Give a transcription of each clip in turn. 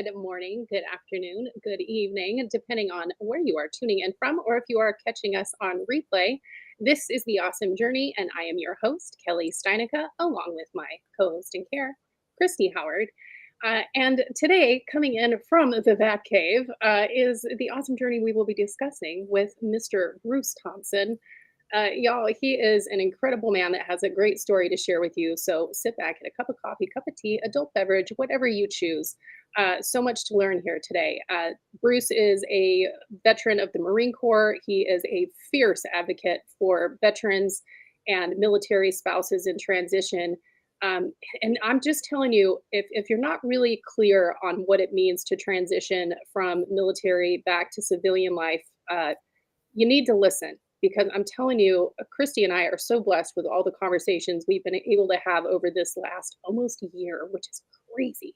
good morning, good afternoon, good evening, depending on where you are tuning in from, or if you are catching us on replay. This is The Awesome Journey, and I am your host, Kelly Steinicke, along with my co host in care, Christy Howard. And today, coming in from the Bat Cave, is the awesome journey we will be discussing with Mr. Bruce Thompson. Y'all, he is an incredible man that has a great story to share with you. So sit back, get a cup of coffee, cup of tea, adult beverage, whatever you choose. So much to learn here today. Bruce is a veteran of the Marine Corps. He is a fierce advocate for veterans and military spouses in transition. And I'm just telling you, if you're not really clear on what it means to transition from military back to civilian life, you need to listen because I'm telling you, Christy and I are so blessed with all the conversations we've been able to have over this last almost year, which is crazy.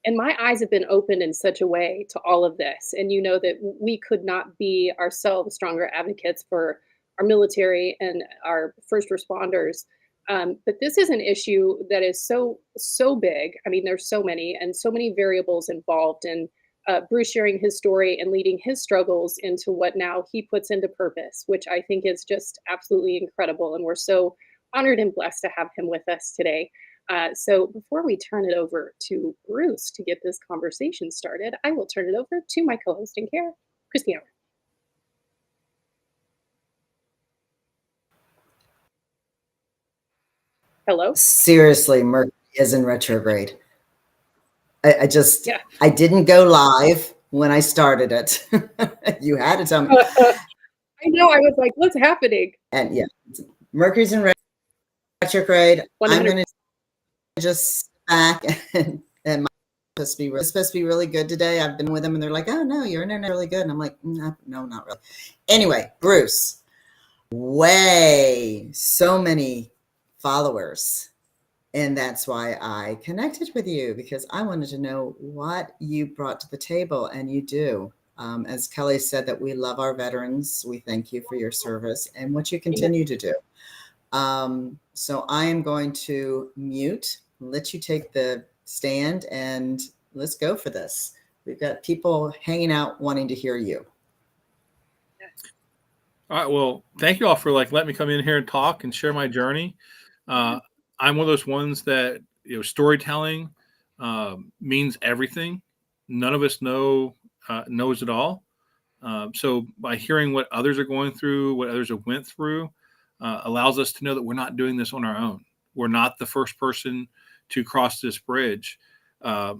And my eyes have been opened in such a way to all of this. And you know that we could not be ourselves stronger advocates for our military and our first responders. But this is an issue that is so big. I mean, there's so many and so many variables involved. And Bruce sharing his story and leading his struggles into what now he puts into purpose, which I think is just absolutely incredible. And we're so honored and blessed to have him with us today. So before we turn it over to Bruce to get this conversation started, I will turn it over to my co-host in care, Christy Howard. Hello? Seriously, Mercury is in retrograde. Yeah. I didn't go live when I started it. You had to tell me. I know, I was like, what's happening? And yeah, Mercury's in retrograde. 100%. I'm going to just sit back and my it's supposed to be really good today. I've been with them and they're like, oh no, your internet really good. And I'm like, no, not really. Anyway, Bruce, so many followers. And that's why I connected with you, because I wanted to know what you brought to the table, and you do. As Kelly said, that we love our veterans. We thank you for your service and what you continue to do. So I am going to mute, let you take the stand, and let's go for this. We've got people hanging out wanting to hear you. All right. Well, thank you all for letting me come in here and talk and share my journey. I'm one of those ones that, storytelling means everything. None of us knows it all. So by hearing what others are going through, what others have went through, allows us to know that we're not doing this on our own. We're not the first person to cross this bridge.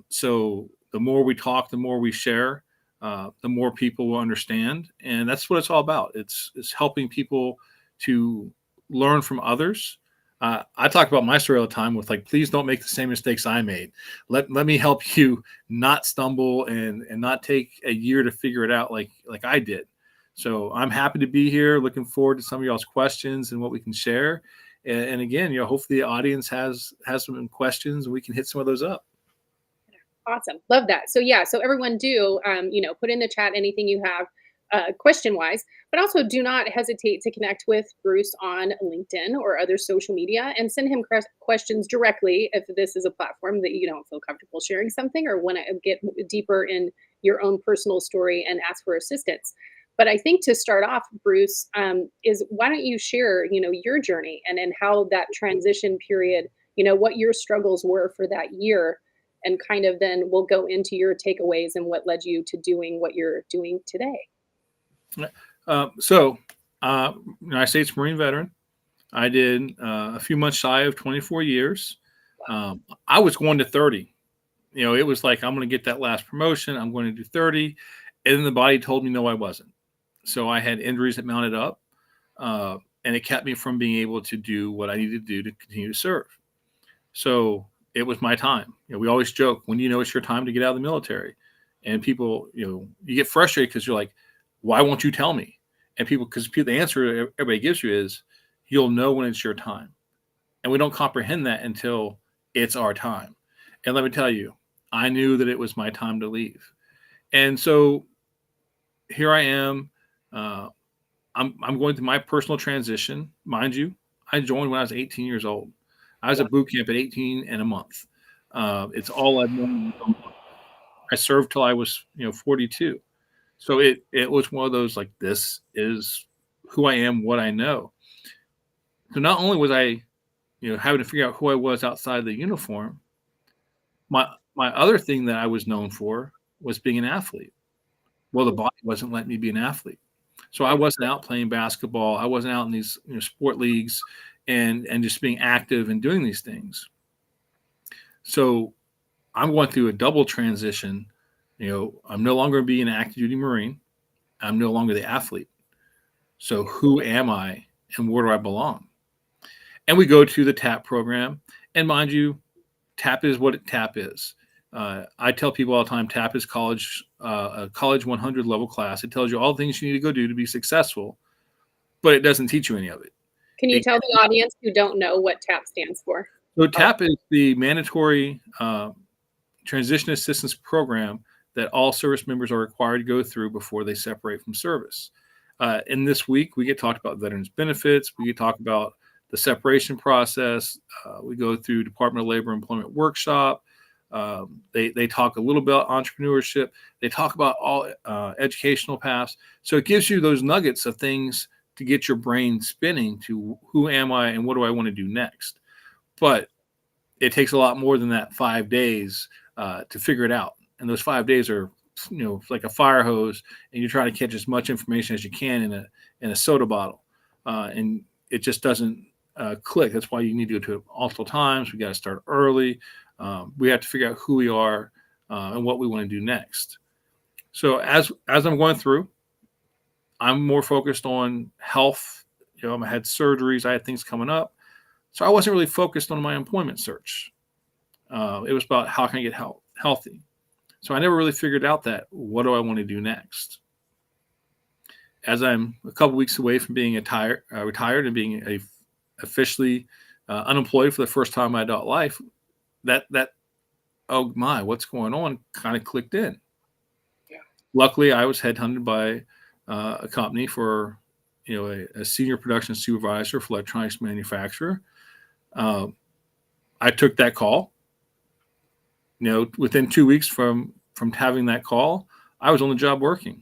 So the more we talk, the more we share, the more people will understand. And that's what it's all about. It's helping people to learn from others. I talk about my story all the time with please don't make the same mistakes I made. Let me help you not stumble and not take a year to figure it out like I did. So I'm happy to be here. Looking forward to some of y'all's questions and what we can share. And again, hopefully the audience has some questions and we can hit some of those up. Awesome. Love that. So yeah, so everyone do, put in the chat anything you have question-wise, but also do not hesitate to connect with Bruce on LinkedIn or other social media and send him questions directly if this is a platform that you don't feel comfortable sharing something or want to get deeper in your own personal story and ask for assistance. But I think to start off, Bruce, is why don't you share, your journey and how that transition period, what your struggles were for that year, and kind of then we'll go into your takeaways and what led you to doing what you're doing today. United States Marine veteran. I did a few months shy of 24 years. I was going to 30. It was like, I'm going to get that last promotion. I'm going to do 30. And then the body told me, no, I wasn't. So I had injuries that mounted up, and it kept me from being able to do what I needed to do to continue to serve. So it was my time. We always joke, when do you know it's your time to get out of the military? And people, you get frustrated because you're like, why won't you tell me? And because the answer everybody gives you is, you'll know when it's your time. And we don't comprehend that until it's our time. And let me tell you, I knew that it was my time to leave. And so here I am. I'm going through my personal transition. Mind you, I joined when I was 18 years old. I was at boot camp at 18 and a month. It's all I've known. I served till I was, 42. So it was one of those, like, this is who I am, what I know. So not only was I, having to figure out who I was outside the uniform, my other thing that I was known for was being an athlete. Well, the body wasn't letting me be an athlete. So I wasn't out playing basketball. I wasn't out in these, sport leagues and just being active and doing these things. So I'm going through a double transition. I'm no longer being an active duty Marine. I'm no longer the athlete. So who am I and where do I belong? And we go to the TAP program. And mind you, TAP is what TAP is. I tell people all the time, TAP is a college 100 level class. It tells you all the things you need to go do to be successful, but it doesn't teach you any of it. Can you tell the audience who don't know what TAP stands for? So TAP is the mandatory transition assistance program that all service members are required to go through before they separate from service. And this week, we get talked about veterans benefits. We get talk about the separation process. We go through Department of Labor Employment Workshop. They talk a little bit about entrepreneurship. They talk about all educational paths. So it gives you those nuggets of things to get your brain spinning to who am I and what do I want to do next. But it takes a lot more than that 5 days to figure it out. And those 5 days are, like a fire hose, and you're trying to catch as much information as you can in a soda bottle. And it just doesn't click. That's why you need to go to it multiple times. We got to start early. We have to figure out who we are and what we want to do next. So as I'm going through, I'm more focused on health. I had surgeries. I had things coming up. So I wasn't really focused on my employment search. It was about how can I get healthy. So I never really figured out that what do I want to do next. As I'm a couple weeks away from being retired and being officially unemployed for the first time in my adult life, that oh my, what's going on kind of clicked in. Yeah. Luckily, I was headhunted by a company for a senior production supervisor for electronics manufacturer. I took that call. Within 2 weeks from having that call, I was on the job working.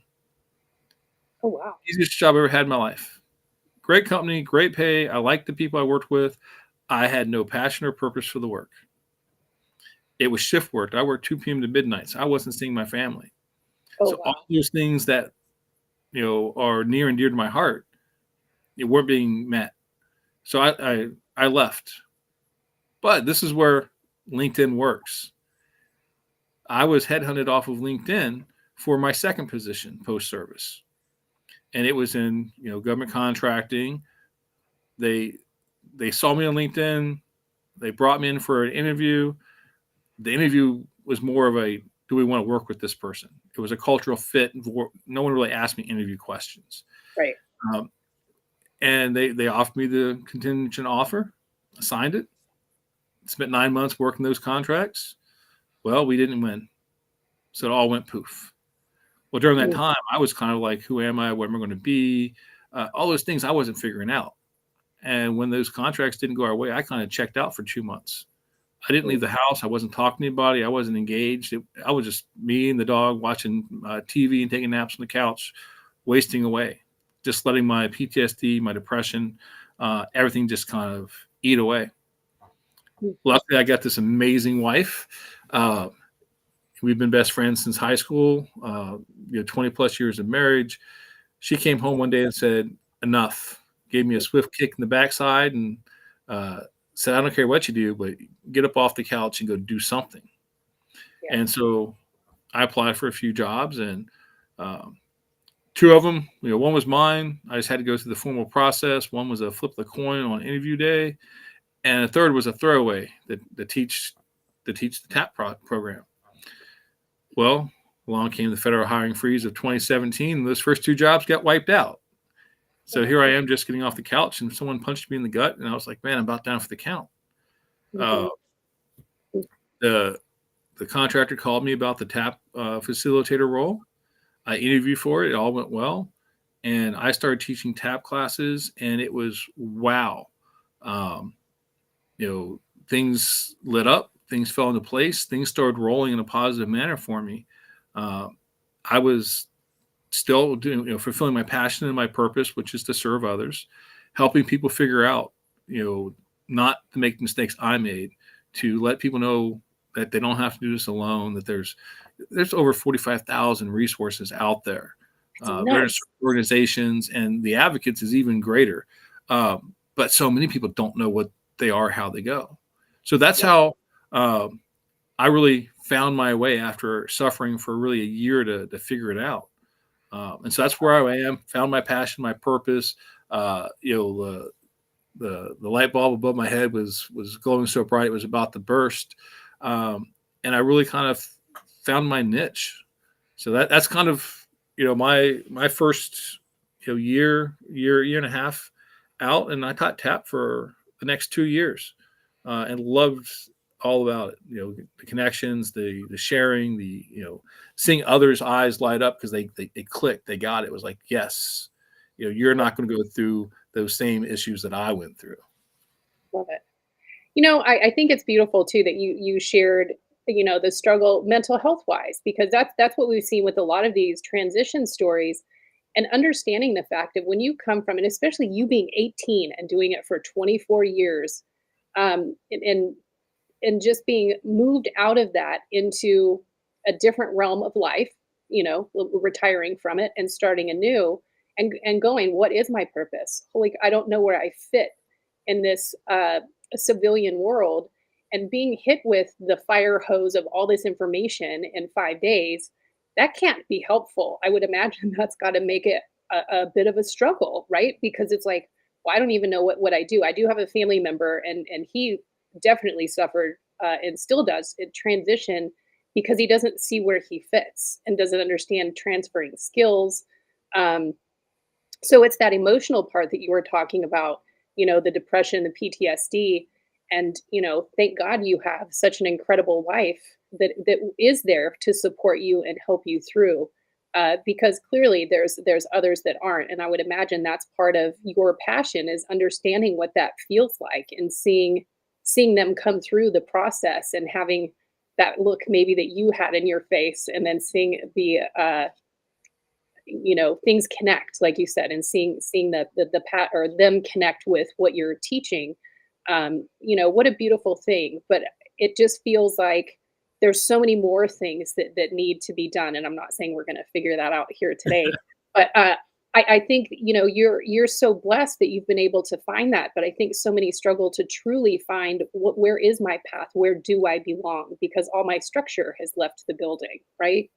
Oh, wow. Easiest job I ever had in my life. Great company, great pay. I liked the people I worked with. I had no passion or purpose for the work. It was shift work. I worked 2 p.m. to midnight. So I wasn't seeing my family. Oh, so wow. all those things that, are near and dear to my heart, weren't being met. So I left. But this is where LinkedIn works. I was headhunted off of LinkedIn for my second position post-service. And it was in, government contracting. They saw me on LinkedIn. They brought me in for an interview. The interview was more of a, do we want to work with this person? It was a cultural fit. No one really asked me interview questions. Right. And they offered me the contingent offer. I signed it. Spent 9 months working those contracts. Well, we didn't win. So it all went poof. Well, during that time, I was kind of like, who am I? What am I going to be? All those things I wasn't figuring out. And when those contracts didn't go our way, I kind of checked out for 2 months. I didn't leave the house. I wasn't talking to anybody. I wasn't engaged. I was just me and the dog watching TV and taking naps on the couch, wasting away, just letting my PTSD, my depression, everything just kind of eat away. Luckily, I got this amazing wife. We've been best friends since high school, 20 plus years of marriage. She came home one day and said, enough, gave me a swift kick in the backside and said, I don't care what you do, but get up off the couch and go do something. Yeah. And so I applied for a few jobs, and 2 of them, one was mine. I just had to go through the formal process. One was a flip the coin on interview day. And a third was a throwaway to teach the TAP program. Well, along came the federal hiring freeze of 2017. And those first 2 jobs got wiped out. So here I am just getting off the couch, and someone punched me in the gut. And I was like, man, I'm about down for the count. The contractor called me about the TAP facilitator role. I interviewed for it. It all went well. And I started teaching TAP classes, and it was wow. Things lit up, things fell into place, things started rolling in a positive manner for me. uh, I was still doing, fulfilling my passion and my purpose, which is to serve others, helping people figure out, not to make mistakes I made, to let people know that they don't have to do this alone, that there's over 45,000 resources out there. It's Various nuts. organizations, and the advocates is even greater. But so many people don't know what they are, how they go. So that's Yeah. how I really found my way after suffering for really a year to figure it out. And so that's where I am, found my passion, my purpose. The light bulb above my head was glowing so bright it was about to burst. And I really kind of found my niche. So that's kind of, my first, year and a half out, and I taught tap for the next 2 years, and loved all about it. The connections, the sharing, the seeing others' eyes light up because they clicked, they got it. It was like, yes, you're not going to go through those same issues that I went through. Love it. I think it's beautiful too that you shared, the struggle mental health wise, because that's what we've seen with a lot of these transition stories, and understanding the fact that when you come from, and especially you being 18 and doing it for 24 years, and just being moved out of that into a different realm of life, retiring from it and starting anew, and going, what is my purpose? Holy, I don't know where I fit in this civilian world, and being hit with the fire hose of all this information in 5 days, that can't be helpful. I would imagine that's got to make it a bit of a struggle, right? Because it's like, well, I don't even know what I do. I do have a family member, and he definitely suffered, and still does in transition, because he doesn't see where he fits and doesn't understand transferring skills. Um, so it's that emotional part that you were talking about, the depression, the PTSD. And, thank God you have such an incredible wife that is there to support you and help you through. Because clearly there's others that aren't. And I would imagine that's part of your passion, is understanding what that feels like, and seeing them come through the process, and having that look maybe that you had in your face, and then seeing the things connect, like you said, and seeing the pat or them connect with what you're teaching. What a beautiful thing. But it just feels like there's so many more things that need to be done, and I'm not saying we're going to figure that out here today, but I think, you're so blessed that you've been able to find that. But I think so many struggle to truly find, where is my path, where do I belong, because all my structure has left the building, right?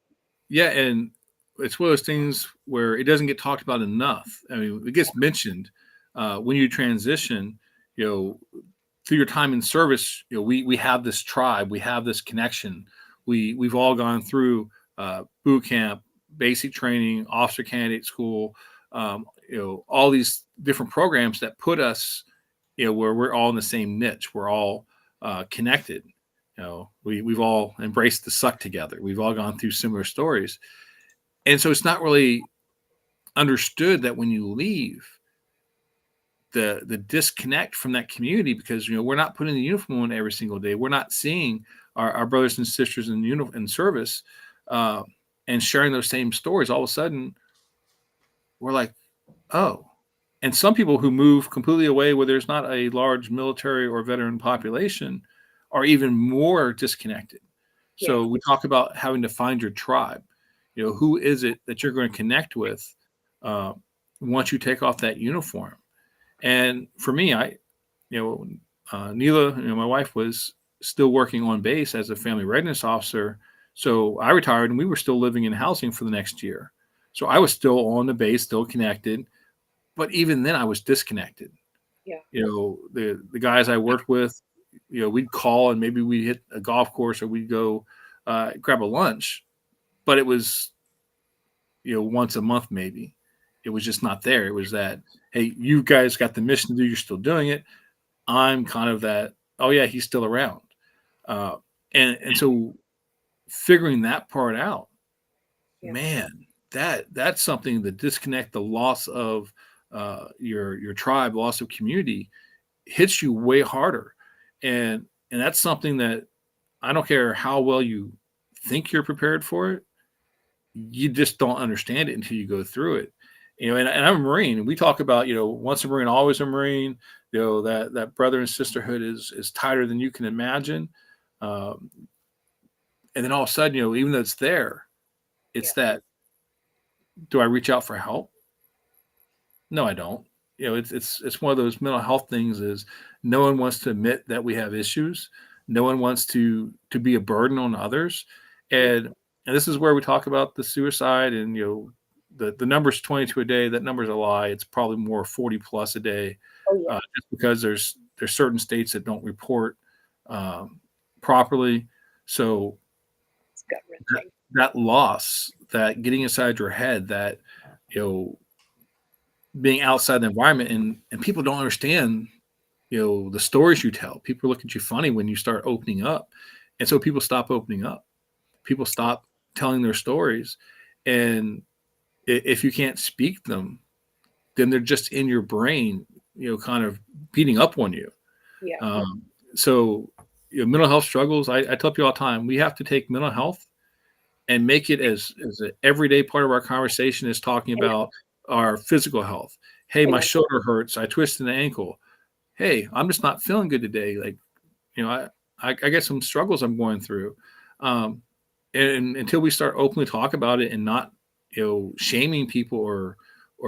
Yeah, and it's one of those things where it doesn't get talked about enough. I mean, it gets mentioned when you transition, you know, through your time in service. We have this tribe, we have this connection. We've all gone through boot camp, basic training, officer candidate school, all these different programs that put us, where we're all in the same niche. We're all connected. We've all embraced the suck together. We've all gone through similar stories. And so it's not really understood that when you leave, the disconnect from that community, because we're not putting the uniform on every single day. We're not seeing our brothers and sisters in service, and sharing those same stories. All of a sudden, we're like, oh. And some people who move completely away where there's not a large military or veteran population are even more disconnected. Yeah. So we talk about having to find your tribe. Who is it that you're going to connect with uh, once you take off that uniform? And for me, Neela, my wife, was still working on base as a family readiness officer. So I retired, and we were still living in housing for the next year. So I was still on the base, still connected. But even then, I was disconnected. Yeah. The guys I worked with, we'd call, and maybe we'd hit a golf course, or we'd go grab a lunch. But it was, once a month maybe. It was just not there. It was that, hey, you guys got the mission to do, you're still doing it. I'm kind of that, oh yeah, he's still around. Uh, and so figuring that part out, Yeah. man, that's something, the disconnect, the loss of your tribe, loss of community, hits you way harder. And that's something that, I don't care how well you think you're prepared for it, you just don't understand it until you go through it. And I'm a Marine, and we talk about, once a Marine, always a Marine. That brother and sisterhood is tighter than you can imagine. Um, and then all of a sudden, even though it's there, it's Yeah. that, do I reach out for help? No, I don't. It's one of those mental health things. Is no one wants to admit that we have issues. No one wants to be a burden on others, and this is where we talk about the suicide, and the number's 22 a day. That number's a lie. It's probably more 40 plus a day, Oh yeah. just because there's certain states that don't report properly. So It's gut wrenching. that loss, that getting inside your head, that being outside the environment, and people don't understand the stories you tell. People look at you funny when you start opening up, and so people stop opening up. People stop telling their stories, and if you can't speak them, then they're just in your brain, kind of beating up on you. Yeah. So mental health struggles, I tell people all the time, we have to take mental health and make it as an everyday part of our conversation as talking about our physical health. Hey, my shoulder hurts. I twisted an ankle. Hey, I'm just not feeling good today. Like, I get some struggles I'm going through. And until we start openly talk about it and not, shaming people or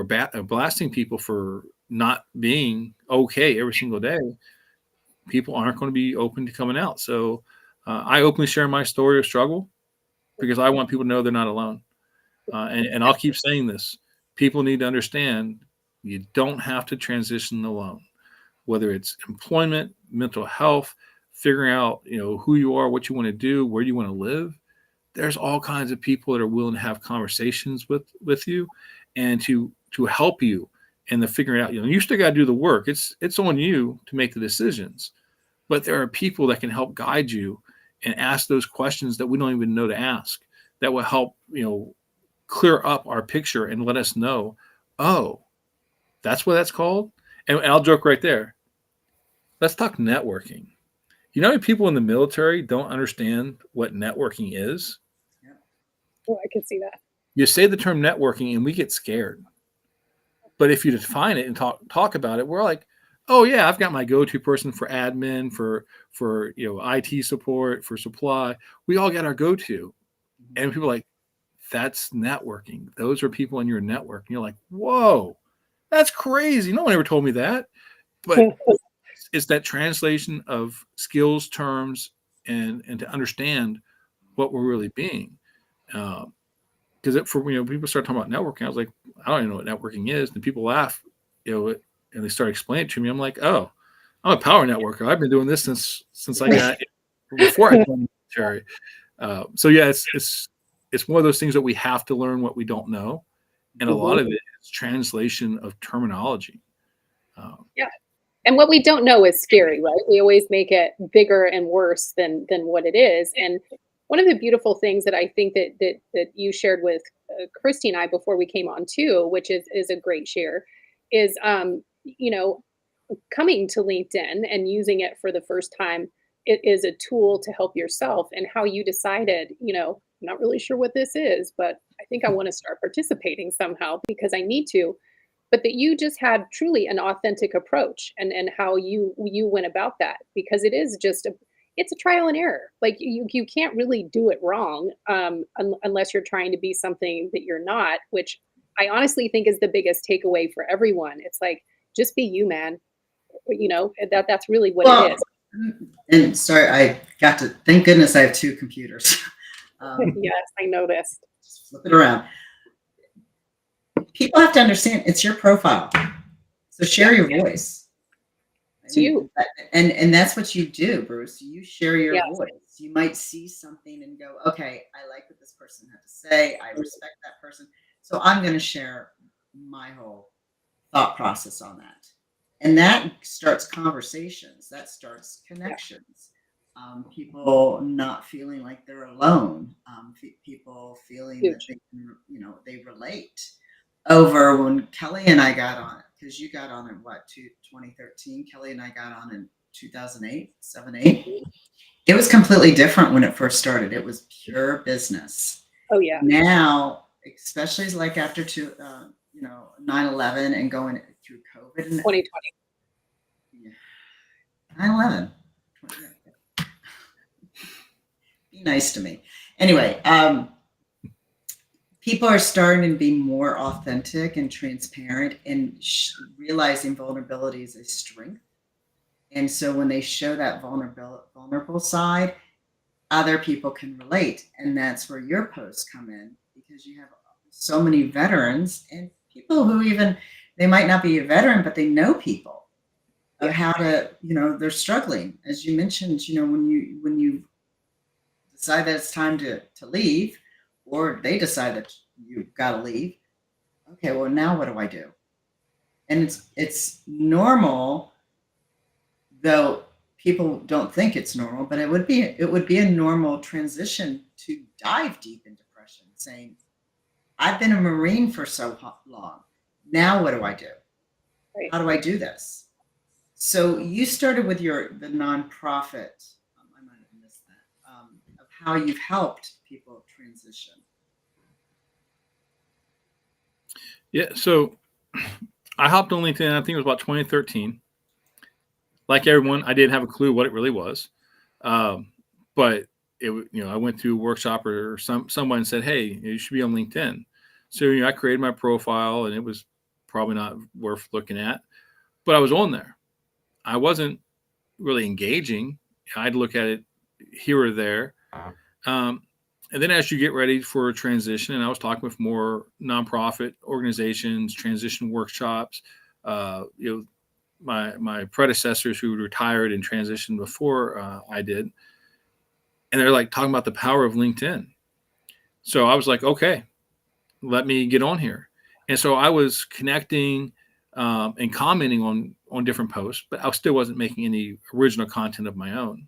blasting people for not being okay every single day, people aren't going to be open to coming out. So I openly share my story of struggle because I want people to know they're not alone. And I'll keep saying this. People need to understand you don't have to transition alone, whether it's employment, mental health, figuring out, who you are, what you want to do, where you want to live. There's all kinds of people that are willing to have conversations with you and to help you in the figuring out, you still got to do the work. It's on you to make the decisions, but there are people that can help guide you and ask those questions that we don't even know to ask, that will help, clear up our picture and let us know, oh, that's what that's called. And I'll joke right there. Let's talk networking. You know how many people in the military don't understand what networking is? Oh, I can see that. You say the term networking and we get scared. But if you define it and talk about it, we're like, oh yeah, I've got my go-to person for admin, for IT support, for supply. We all got our go-to. And people are like, that's networking. Those are people in your network. And you're like, whoa, that's crazy. No one ever told me that. But it's that translation of skills, terms, and to understand what we're really being. Because people start talking about networking, I was like, I don't even know what networking is. And people laugh, and they start explaining it to me. I'm like, oh, I'm a power networker. I've been doing this since I got before I joined the military. So yeah, it's one of those things that we have to learn what we don't know, and a lot of it is translation of terminology. Yeah. And what we don't know is scary, right? We always make it bigger and worse than what it is. And one of the beautiful things that I think that you shared with Christy and I before we came on too, which is a great share, is coming to LinkedIn and using it for the first time. It is a tool to help yourself, and how you decided, I'm not really sure what this is, but I think I want to start participating somehow because I need to. But that you just had truly an authentic approach, and how you went about that, because it is just it's a trial and error. Like you can't really do it wrong, unless you're trying to be something that you're not, which I honestly think is the biggest takeaway for everyone. It's like, just be you, man. That's really what it is. And sorry, I got to, thank goodness I have two computers. Yes, I noticed. Just flip it around. People have to understand it's your profile. So share your voice. It's you. And that's what you do, Bruce. You share your Yes. voice. You might see something and go, okay, I like what this person had to say. I respect that person. So I'm going to share my whole thought process on that. And that starts conversations. That starts connections. People not feeling like they're alone. People feeling that they can, they relate. Over when Kelly and I got on, because you got on in 2013. Kelly and I got on in 2008, 7, 8. It was completely different when it first started. It was pure business. Oh, yeah. Now, especially like after 9/11 and going through COVID and 2020. yeah, 9/11. Be nice to me. Anyway, people are starting to be more authentic and transparent and realizing vulnerability is a strength. And so when they show that vulnerable side, other people can relate. And that's where your posts come in, because you have so many veterans and people who even, they might not be a veteran, but they know people of how to, they're struggling. As you mentioned, when you decide that it's time to leave, or they decide that you've got to leave. Okay, well, now what do I do? And it's normal, though people don't think it's normal, but it would be a normal transition to dive deep in depression, saying, I've been a Marine for so long. Now what do I do? Right. How do I do this? So you started with the nonprofit. I might have missed that. Of how you've helped people transition. Yeah. So I hopped on LinkedIn. I think it was about 2013. Like everyone, I didn't have a clue what it really was. But I went to a workshop or someone said, "Hey, you should be on LinkedIn." So I created my profile, and it was probably not worth looking at, but I was on there. I wasn't really engaging. I'd look at it here or there. And then as you get ready for a transition, and I was talking with more nonprofit organizations, transition workshops, my predecessors who retired and transitioned before I did, and they're like talking about the power of LinkedIn. So I was like, okay, let me get on here. And so I was connecting and commenting on different posts, but I still wasn't making any original content of my own.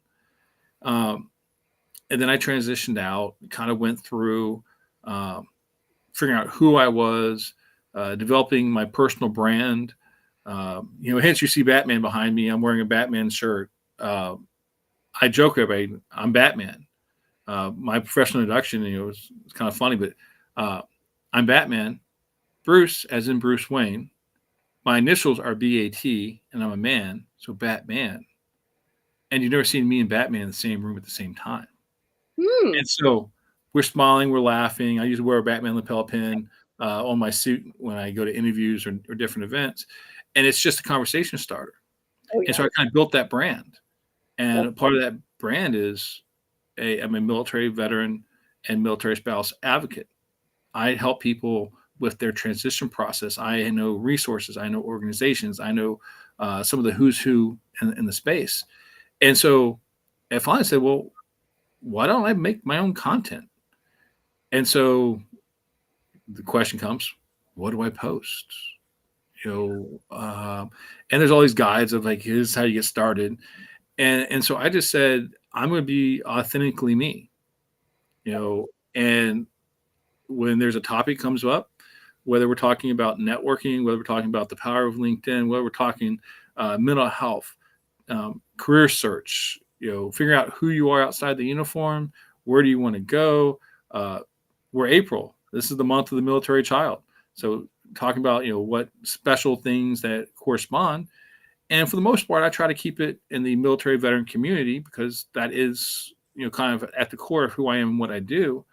And then I transitioned out, kind of went through figuring out who I was, developing my personal brand. Hence you see Batman behind me. I'm wearing a Batman shirt. I joke with everybody, I'm Batman. My professional introduction, was kind of funny, but I'm Batman. Bruce, as in Bruce Wayne. My initials are BAT, and I'm a man, so Batman. And you've never seen me and Batman in the same room at the same time. And so we're smiling, we're laughing. I usually wear a Batman lapel pin on my suit when I go to interviews or different events. And it's just a conversation starter. Oh, yeah. And so I kind of built that brand. And part of that brand is I'm a military veteran and military spouse advocate. I help people with their transition process. I know resources. I know organizations. I know some of the who's who in the space. And so I finally said, well, why don't I make my own content? And so the question comes, what do I post? And there's all these guides of like, here's how you get started. And so I just said, I'm going to be authentically me, and when there's a topic comes up, whether we're talking about networking, whether we're talking about the power of LinkedIn, whether we're talking mental health, career search, figuring out who you are outside the uniform, where do you want to go? We're April. This is the month of the military child. So talking about, what special things that correspond. And for the most part, I try to keep it in the military veteran community because that is, kind of at the core of who I am and what I do.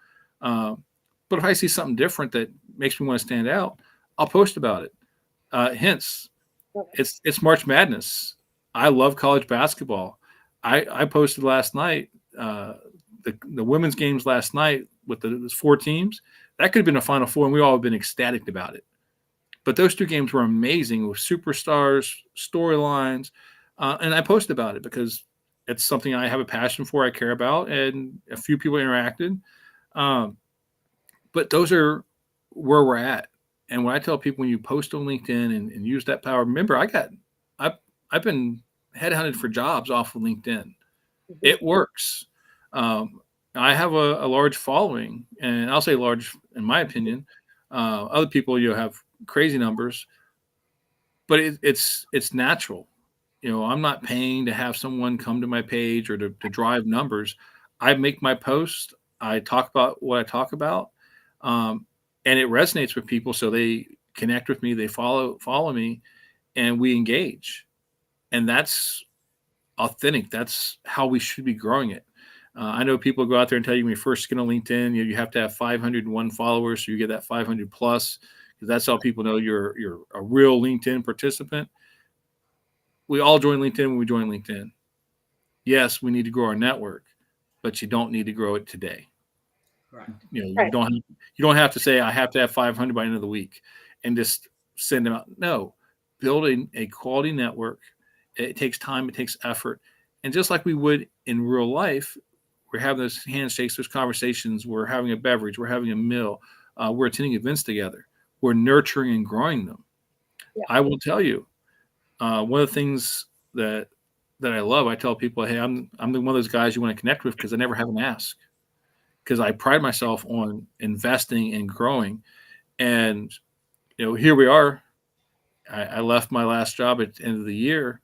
But if I see something different that makes me want to stand out, I'll post about it. Hence, it's March Madness. I love college basketball. I posted last night, the women's games last night with the 4 teams. That could have been a Final Four, and we all have been ecstatic about it. But those 2 games were amazing with superstars, storylines, and I posted about it because it's something I have a passion for, I care about, and a few people interacted. But those are where we're at. And when I tell people, when you post on LinkedIn and use that power, remember, I've been headhunted for jobs off of LinkedIn. It works. I have a large following, and I'll say large in my opinion. Other people, have crazy numbers, but it's natural. I'm not paying to have someone come to my page or to drive numbers. I make my post. I talk about what I talk about, And it resonates with people. So they connect with me, they follow me, and we engage. And that's authentic. That's how we should be growing it. I know people go out there and tell you when you first get on LinkedIn, you have to have 501 followers, so you get that 500 plus, because that's how people know you're a real LinkedIn participant. We all join LinkedIn when we join LinkedIn. Yes, we need to grow our network, but you don't need to grow it today. Correct. You Right. don't have to say I have to have 500 by the end of the week and just send them out. No, building a quality network. It takes time, it takes effort. And just like we would in real life, we're having those handshakes, those conversations, we're having a beverage, we're having a meal, we're attending events together, we're nurturing and growing them. Yeah. I will tell you, one of the things that I love, I tell people, hey, I'm one of those guys you want to connect with because I never have an ask, because I pride myself on investing and growing. And here we are. I left my last job at the end of the year.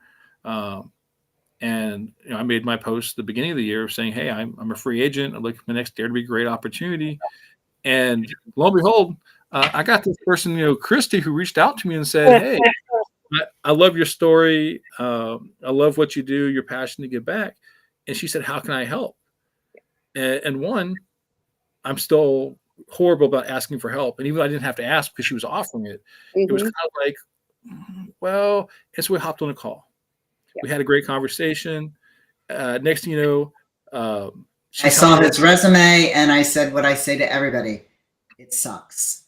And I made my post at the beginning of the year saying, hey, I'm a free agent. I'm looking for the next dare to be a great opportunity. And lo and behold, I got this person, Christy, who reached out to me and said, hey, I love your story. I love what you do. You're passionate to give back. And she said, how can I help? And one, I'm still horrible about asking for help. And even though I didn't have to ask because she was offering it, it was kind of like, well, and so we hopped on a call. We had a great conversation. Next thing you know, I saw his resume and I said what I say to everybody: it sucks.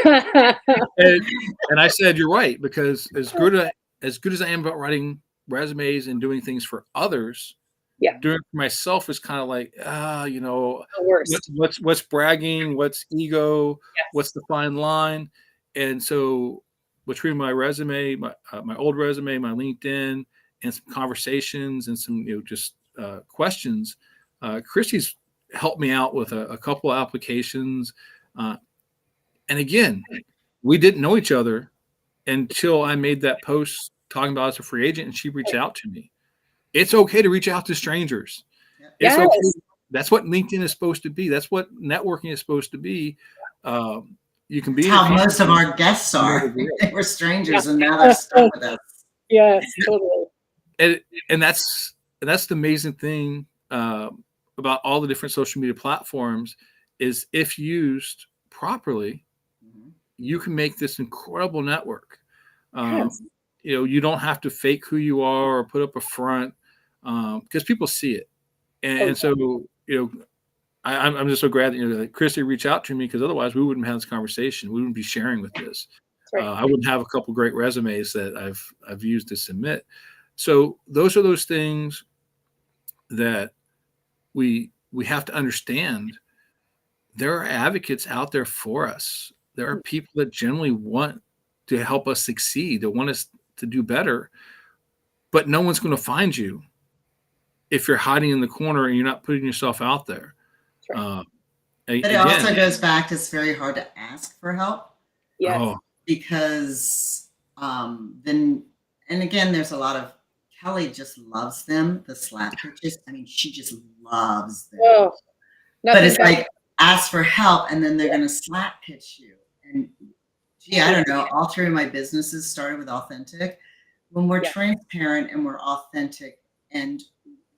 and I said, you're right, because as good as I am about writing resumes and doing things for others, doing it for myself is kind of like, the worst. what's bragging, what's ego, what's the fine line. And so between my resume, my old resume, my LinkedIn, and some conversations and some just questions, Christy's helped me out with a couple of applications. And again, we didn't know each other until I made that post talking about as a free agent, and she reached out to me. It's okay to reach out to strangers. It's okay. That's what LinkedIn is supposed to be. That's what networking is supposed to be. You can be how most of our guests are. They were strangers and now they're stuck with us. Yes, totally. And that's the amazing thing about all the different social media platforms is if used properly, you can make this incredible network. You don't have to fake who you are or put up a front because people see it. And so, I'm just so glad that Christy reached out to me, because otherwise we wouldn't have this conversation. We wouldn't be sharing with this. Right. I wouldn't have a couple great resumes that I've used to submit. So those are those things that we have to understand. There are advocates out there for us. There are people that generally want to help us succeed, that want us to do better, but no one's going to find you if you're hiding in the corner and you're not putting yourself out there. But it also goes back to, it's very hard to ask for help. Yes. Because then, and again, there's a lot of, Kelly just loves them, the slap pitches. I mean, she just loves them. But it's like, ask for help and then they're going to slap pitch you. And gee, I don't know, all three of my businesses started with authentic. When we're transparent and we're authentic and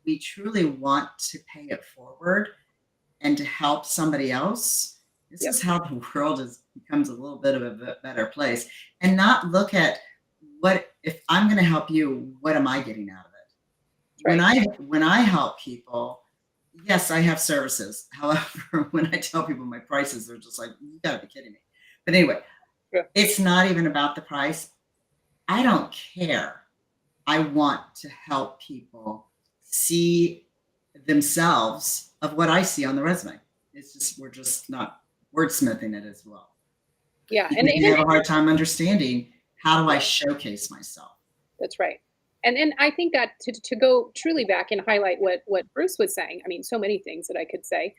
we truly want to pay it forward and to help somebody else, this is how the world becomes a little bit of a better place. And not look at, what if I'm going to help you, what am I getting out of it? When I help people, yes, I have services. However, when I tell people my prices, they're just like, you gotta be kidding me. But anyway, it's not even about the price. I don't care. I want to help people see themselves of what I see on the resume. It's just, we're just not wordsmithing it as well. Yeah. And you have a hard time understanding, how do I showcase myself? That's right. And I think that to go truly back and highlight what Bruce was saying, I mean, so many things that I could say,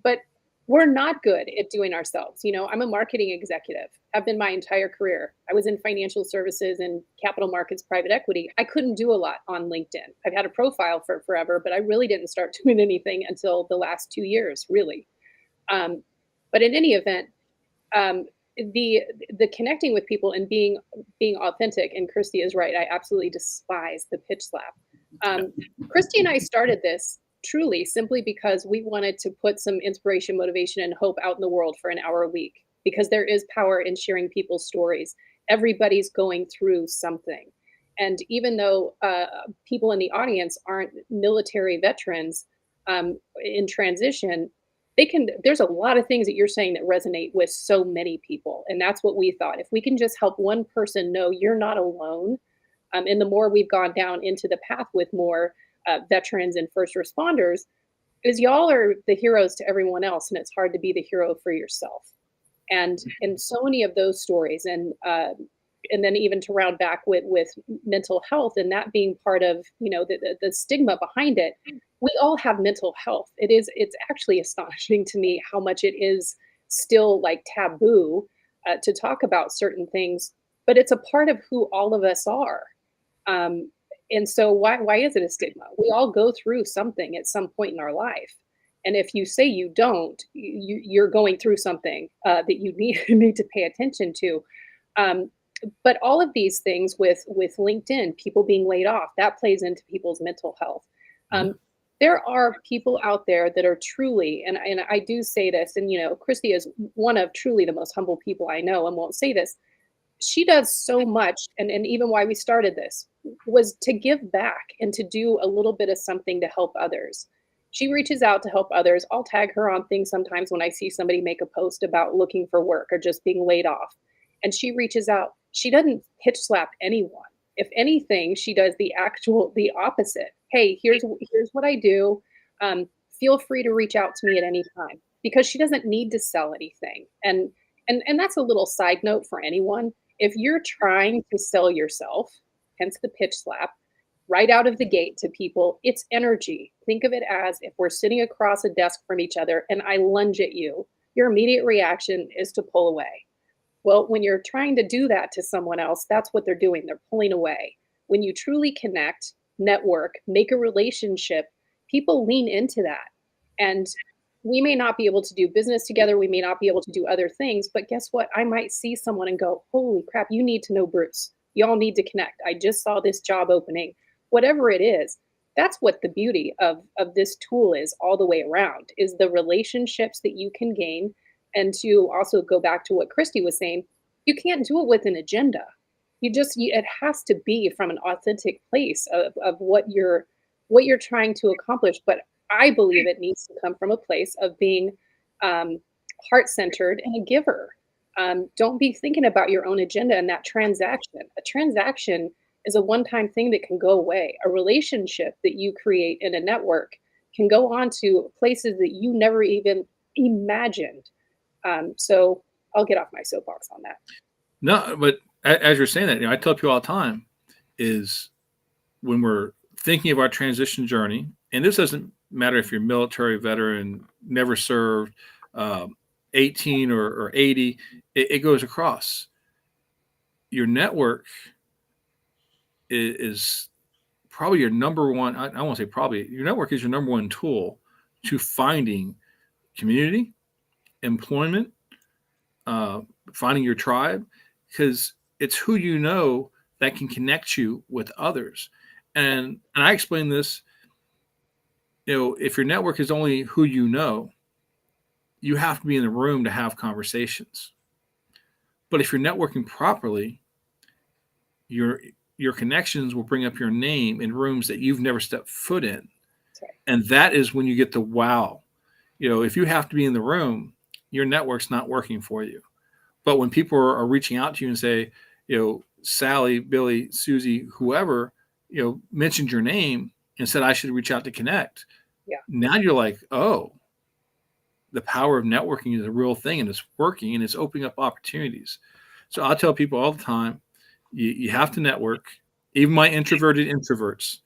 but we're not good at doing ourselves. I'm a marketing executive. I've been my entire career. I was in financial services and capital markets, private equity. I couldn't do a lot on LinkedIn. I've had a profile for forever, but I really didn't start doing anything until the last 2 years, really. But But in any event, um, the connecting with people and being authentic, and Christy is right. I absolutely despise the pitch slap. Um, Christy and I started this truly simply because we wanted to put some inspiration, motivation, and hope out in the world for an hour a week, because there is power in sharing people's stories. Everybody's going through something. And even though people in the audience aren't military veterans in transition, there's a lot of things that you're saying that resonate with so many people. And that's what we thought. If we can just help one person know you're not alone, and the more we've gone down into the path with more veterans and first responders, is y'all are the heroes to everyone else, and it's hard to be the hero for yourself. And so many of those stories, and then even to round back with mental health and that being part of the stigma behind it, we all have mental health. It's actually astonishing to me how much it is still like taboo to talk about certain things, but it's a part of who all of us are. And so why is it a stigma? We all go through something at some point in our life. And if you say you don't, you're going through something that you need to pay attention to. Um, but all of these things with LinkedIn, people being laid off, that plays into people's mental health. Yeah. There are people out there that are truly, and I do say this, and Christy is one of truly the most humble people I know, and won't say this. She does so much, and even why we started this was to give back and to do a little bit of something to help others. She reaches out to help others. I'll tag her on things sometimes when I see somebody make a post about looking for work or just being laid off. And she reaches out. She doesn't pitch slap anyone. If anything, she does the opposite. Hey, here's what I do. Feel free to reach out to me at any time, because she doesn't need to sell anything. And that's a little side note for anyone. If you're trying to sell yourself, hence the pitch slap, right out of the gate to people, it's energy. Think of it as if we're sitting across a desk from each other and I lunge at you, your immediate reaction is to pull away. Well, when you're trying to do that to someone else, that's what they're doing. They're pulling away. When you truly connect, network, make a relationship, people lean into that. And we may not be able to do business together. We may not be able to do other things, but guess what? I might see someone and go, holy crap, you need to know Bruce. Y'all need to connect. I just saw this job opening. Whatever it is, that's what the beauty of this tool is all the way around, is the relationships that you can gain. And to also go back to what Christy was saying, you can't do it with an agenda. It has to be from an authentic place of what you're trying to accomplish. But I believe it needs to come from a place of being heart-centered and a giver. Don't be thinking about your own agenda and that transaction. A transaction is a one-time thing that can go away. A relationship that you create in a network can go on to places that you never even imagined. So I'll get off my soapbox on that. No, but as you're saying that, I tell people all the time is when we're thinking of our transition journey, and this doesn't matter if you're military veteran, never served, 18 or 80, it goes across. Your network is probably your number one. I won't say probably. Your network is your number one tool to finding community, employment, finding your tribe, because it's who you know that can connect you with others. And I explain this, if your network is only who you know, you have to be in the room to have conversations. But if you're networking properly, your connections will bring up your name in rooms that you've never stepped foot in. Right. And that is when you get the wow. If you have to be in the room, your network's not working for you. But when people are reaching out to you and say, Sally, Billy, Susie, whoever, mentioned your name and said I should reach out to connect. Yeah. Now you're like, oh, the power of networking is a real thing, and it's working, and it's opening up opportunities. So I tell people all the time, you have to network. Even my introverted introverts,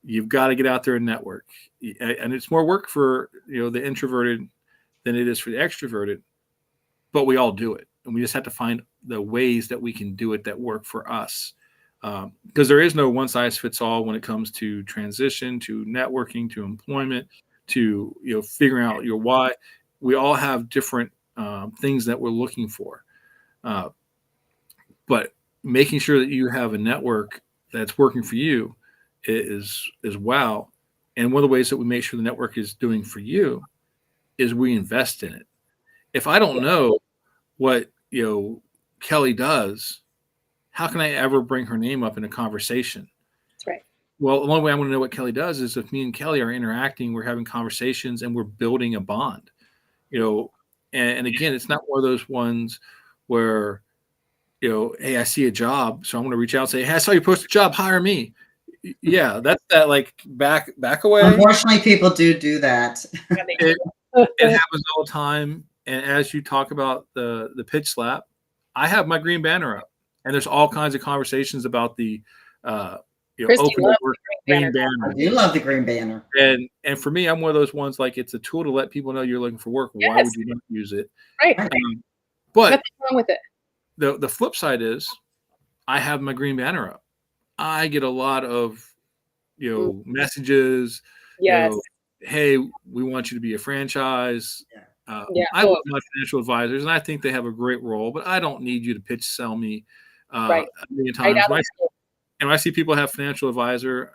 you've got to get out there and network. And it's more work for the introverted than it is for the extroverted, but we all do it. And we just have to find the ways that we can do it that work for us. Because there is no one size fits all when it comes to transition, to networking, to employment, to figuring out your why. We all have different things that we're looking for. But making sure that you have a network that's working for you is wow. And one of the ways that we make sure the network is doing for you is we invest in it. If I don't Yeah. know what Kelly does, how can I ever bring her name up in a conversation? That's right. Well, the only way I want to know what Kelly does is if me and Kelly are interacting, we're having conversations, and we're building a bond. And again, it's not one of those ones where, hey, I see a job, so I'm going to reach out and say, hey, I saw you post a job, hire me. Yeah, that's that like back away. Unfortunately, people do that. It happens all the time. And as you talk about the pitch slap, I have my green banner up, and there's all kinds of conversations about the Christy open loves work the green green I banner. do love the green banner. And for me, I'm one of those ones, like, it's a tool to let people know you're looking for work. Why Yes. would you not use it? Right. But Nothing wrong with it. the flip side is I have my green banner up. I get a lot of messages. Yes. Hey, we want you to be a franchise. Yeah. I love my financial advisors, and I think they have a great role, but I don't need you to pitch sell me Right. a million Right times. out of the gate. And when I see people have financial advisor,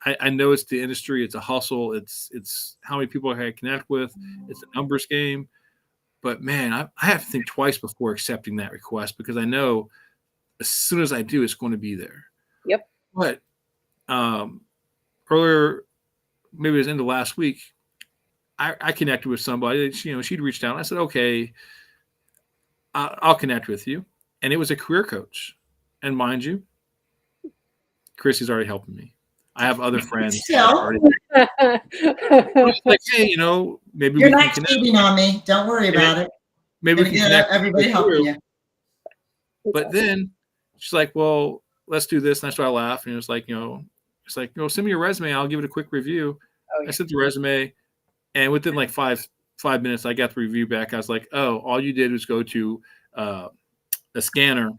I know it's the industry, it's a hustle, it's how many people I connect with, it's a numbers game. But man, I have to think twice before accepting that request, because I know as soon as I do, it's going to be there. Yep. But earlier, maybe it was into last week, I connected with somebody. She'd reached out. I said, okay, I'll connect with you. And it was a career coach. And mind you, Chrissy's already helping me. I have other friends. Already. Like, hey, maybe You're we can not connect. cheating on me. Don't worry about it. Maybe we can connect. Everybody helping you. But then she's like, well, let's do this. And that's why I laugh. And it's like, send me your resume. I'll give it a quick review. Oh, yeah. I sent the resume, and within like five minutes, I got the review back. I was like, oh, all you did was go to a scanner,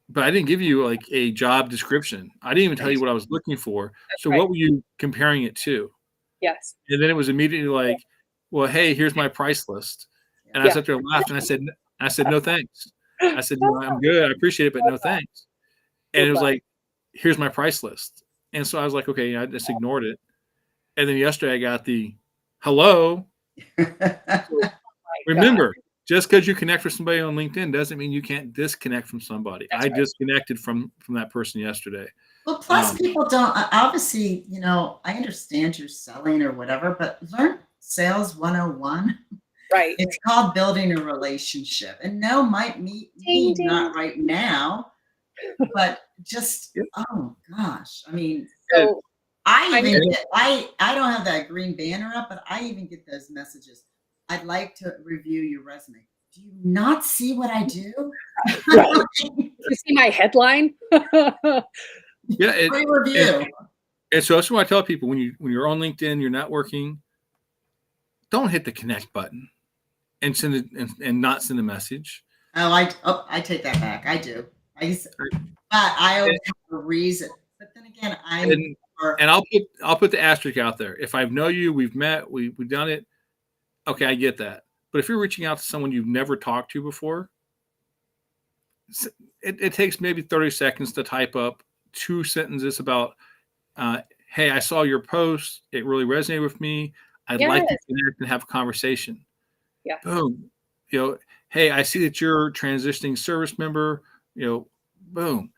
but I didn't give you like a job description. I didn't even tell you what I was looking for. So right. what were you comparing it to? Yes. And then it was immediately like, well, hey, here's my price list. And I sat there and laughed, and I said, no, thanks. I said, I'm good. I appreciate it, but no, thanks. And it was like, here's my price list. And so I was like, okay, I just ignored it. And then yesterday I got the hello. So remember, just because you connect with somebody on LinkedIn doesn't mean you can't disconnect from somebody. I disconnected from that person yesterday. Well, plus people don't, obviously, I understand you're selling or whatever, but learn sales 101. Right. It's called building a relationship. And no might mean not right now, but just, oh gosh. I mean, so I don't have that green banner up, but I even get those messages. I'd like to review your resume. Do you not see what I do? Right. You see my headline? Yeah. Great review. And so that's what I tell people, when you're on LinkedIn, you're networking, don't hit the connect button and send it and not send a message. Oh, I take that back. I do. I always have a reason. But then again, and I'll put the asterisk out there. If I know you, we've met, we've done it. Okay, I get that. But if you're reaching out to someone you've never talked to before, it takes maybe 30 seconds to type up 2 sentences about, hey, I saw your post. It really resonated with me. I'd like to connect and have a conversation. Yeah. Boom. Hey, I see that you're a transitioning service member. Boom.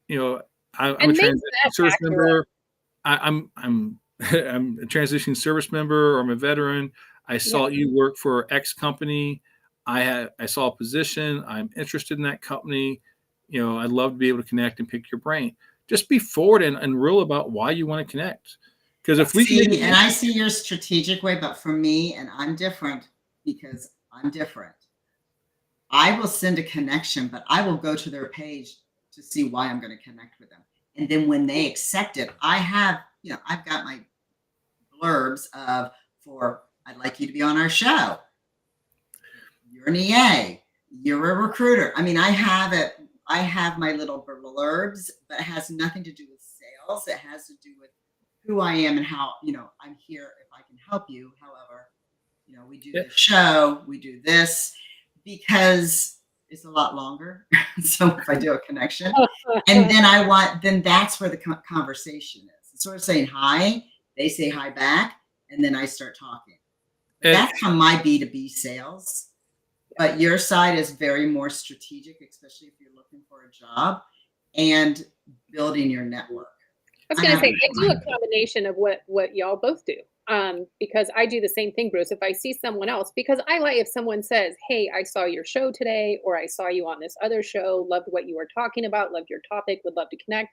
I'm a transitioning service member. I'm a transitioning service member, or I'm a veteran. I saw you work for X company. I saw a position. I'm interested in that company. I'd love to be able to connect and pick your brain. Just be forward and real about why you want to connect. Because if we see, and I see your strategic way, but for me, and I'm different because I'm different. I will send a connection, but I will go to their page to see why I'm going to connect with them. And then when they accept it, I have, I've got my blurbs for I'd like you to be on our show. You're an EA. You're a recruiter. I mean, I have it. I have my little blurbs, but it has nothing to do with sales. It has to do with who I am and how, I'm here if I can help you. However, we do the show, we do this because it's a lot longer. So if I do a connection, and then that's where the conversation is. It's sort of saying hi, they say hi back, and then I start talking. That's how my B2B sales. But your side is very more strategic, especially if you're looking for a job and building your network. I was going to say, I do a combination of what y'all both do. Because I do the same thing, Bruce. If I see someone else, because I like if someone says, hey, I saw your show today, or I saw you on this other show, loved what you were talking about, loved your topic, would love to connect.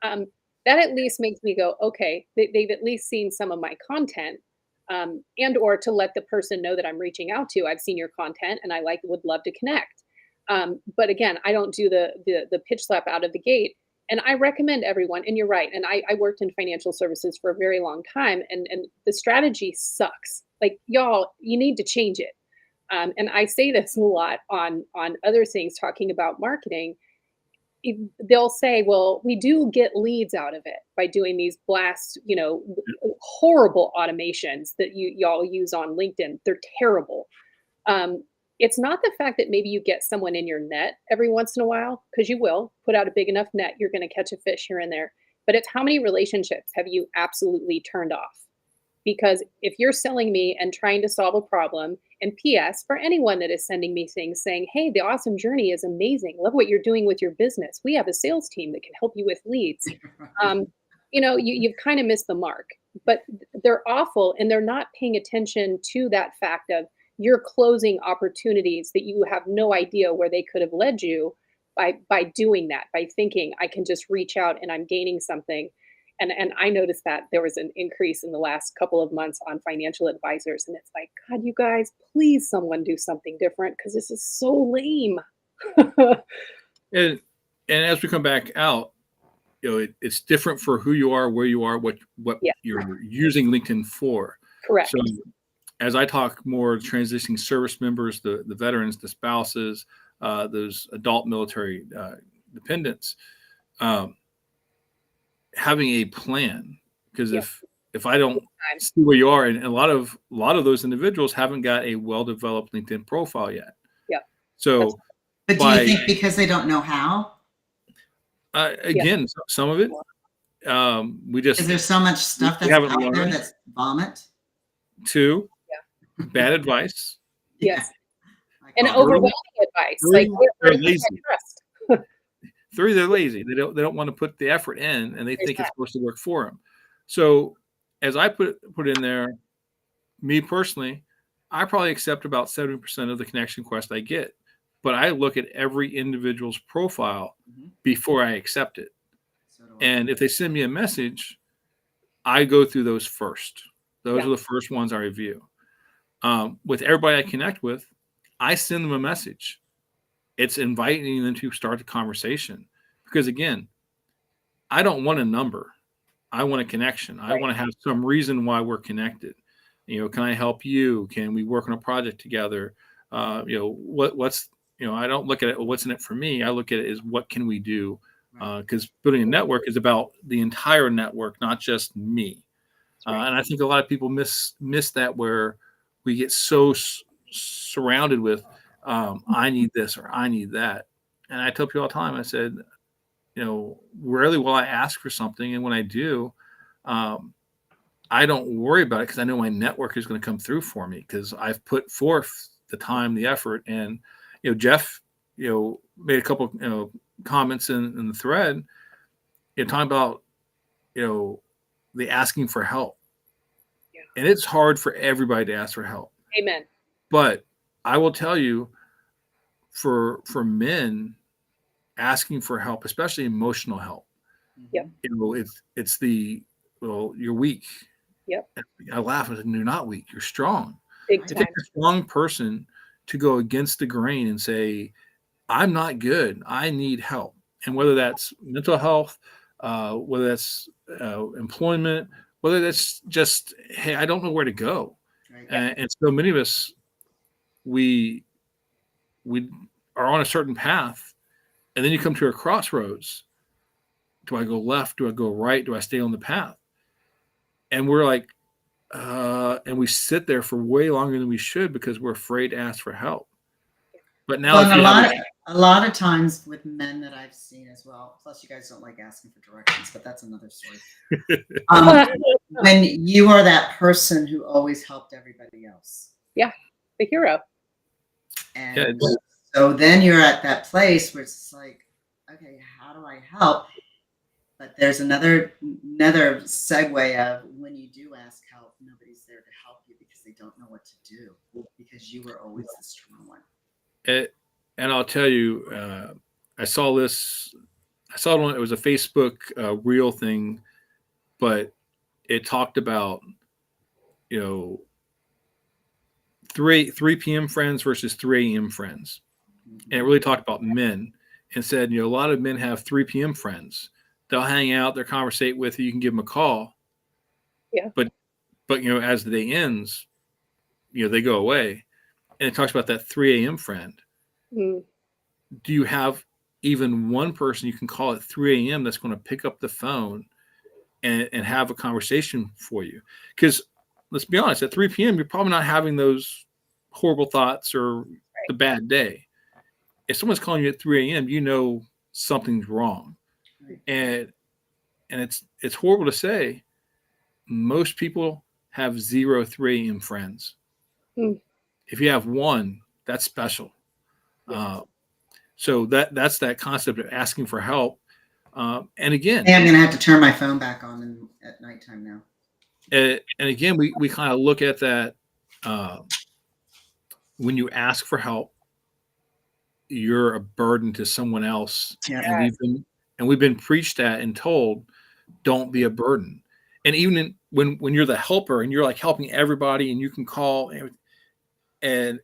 That at least makes me go, okay, they've at least seen some of my content, and or to let the person know that I'm reaching out to. I've seen your content and I would love to connect. But again, I don't do the pitch slap out of the gate. And I recommend everyone, and you're right. And I worked in financial services for a very long time, and the strategy sucks. Like, y'all, you need to change it. And I say this a lot on other things, talking about marketing. They'll say, well, we do get leads out of it by doing these blast, horrible automations that y'all use on LinkedIn. They're terrible. It's not the fact that maybe you get someone in your net every once in a while, because you will put out a big enough net, you're going to catch a fish here and there. But it's how many relationships have you absolutely turned off? Because if you're selling me and trying to solve a problem, and PS, for anyone that is sending me things saying, hey, the Awesome Journey is amazing, love what you're doing with your business, we have a sales team that can help you with leads. You've kind of missed the mark. But they're awful, and they're not paying attention to that fact of, you're closing opportunities that you have no idea where they could have led you by doing that, by thinking I can just reach out and I'm gaining something. And I noticed that there was an increase in the last couple of months on financial advisors. And it's like, God, you guys, please someone do something different, because this is so lame. and as we come back out, it's different for who you are, where you are, what you're using LinkedIn for. Correct. So as I talk more transitioning service members, the veterans, the spouses, those adult military dependents, having a plan, because if I don't see where you are, and a lot of those individuals haven't got a well-developed LinkedIn profile yet. Yeah. So, but do you think because they don't know how? Again, some of it, we just, is there so much stuff that's out there that's vomit? Two, bad advice. Yes. And overwhelming advice. Like, they're lazy. Three, they're lazy. They don't want to put the effort in, and they think it's supposed to work for them. So as I put in there, me personally, I probably accept about 70% of the connection requests I get, but I look at every individual's profile before I accept it. And if they send me a message, I go through those first. Those are the first ones I review. With everybody I connect with, I send them a message. It's inviting them to start the conversation, because again, I don't want a number. I want a connection. I want to have some reason why we're connected. Can I help you? Can we work on a project together? What's I don't look at it, what's in it for me. I look at it as, what can we do? Because building a network is about the entire network, not just me. And I think a lot of people miss that, where we get so surrounded with, I need this or I need that. And I tell people all the time, I said, rarely will I ask for something. And when I do, I don't worry about it, because I know my network is going to come through for me, because I've put forth the time, the effort. And, Jeff, made a couple, comments in the thread, talking about, the asking for help. Yeah. And it's hard for everybody to ask for help. Amen. But I will tell you, for men, asking for help, especially emotional help, it's you're weak. Yep. I laugh. I said, you're not weak. You're strong. It takes a strong person to go against the grain and say, I'm not good, I need help. And whether that's mental health, whether that's employment, whether that's just, hey, I don't know where to go. Right. And so many of us, we are on a certain path, and then you come to a crossroads. Do I go left? Do I go right? Do I stay on the path? And we're like, and we sit there for way longer than we should because we're afraid to ask for help. But now, Well, if and you have a lot of times with men that I've seen as well, plus you guys don't like asking for directions, but that's another story. When you are that person who always helped everybody else. Yeah, the hero. And Yeah, it's- so then you're at that place where it's like, okay, how do I help? But there's another segue of when you do ask help, nobody's there to help you because they don't know what to do because you were always the strong one. and I'll tell you, I saw this. I saw it was a Facebook reel thing, but it talked about, you know, 3 p.m. friends versus 3 a.m. friends, and it really talked about men and said, you know, a lot of men have 3 p.m. friends. They'll hang out, they'll conversate with you. You can give them a call. Yeah. But you know, as the day ends, you know, they go away, and it talks about that 3 a.m. friend. Mm. Do you have even one person you can call at 3 a.m. that's going to pick up the phone and have a conversation for you? Because let's be honest, at 3 p.m., you're probably not having those horrible thoughts or the bad day. If someone's calling you at 3 a.m., you know something's wrong. And it's horrible to say, most people have 0 3 a.m. friends. Mm. If you have one, that's special. Yes. So that's that concept of asking for help. And again, Hey, I'm going to have to turn my phone back on at nighttime now. and again, we kind of look at that when you ask for help, you're a burden to someone else. Yeah. And we've been preached at and told, don't be a burden. And even when you're the helper and you're like helping everybody and you can call and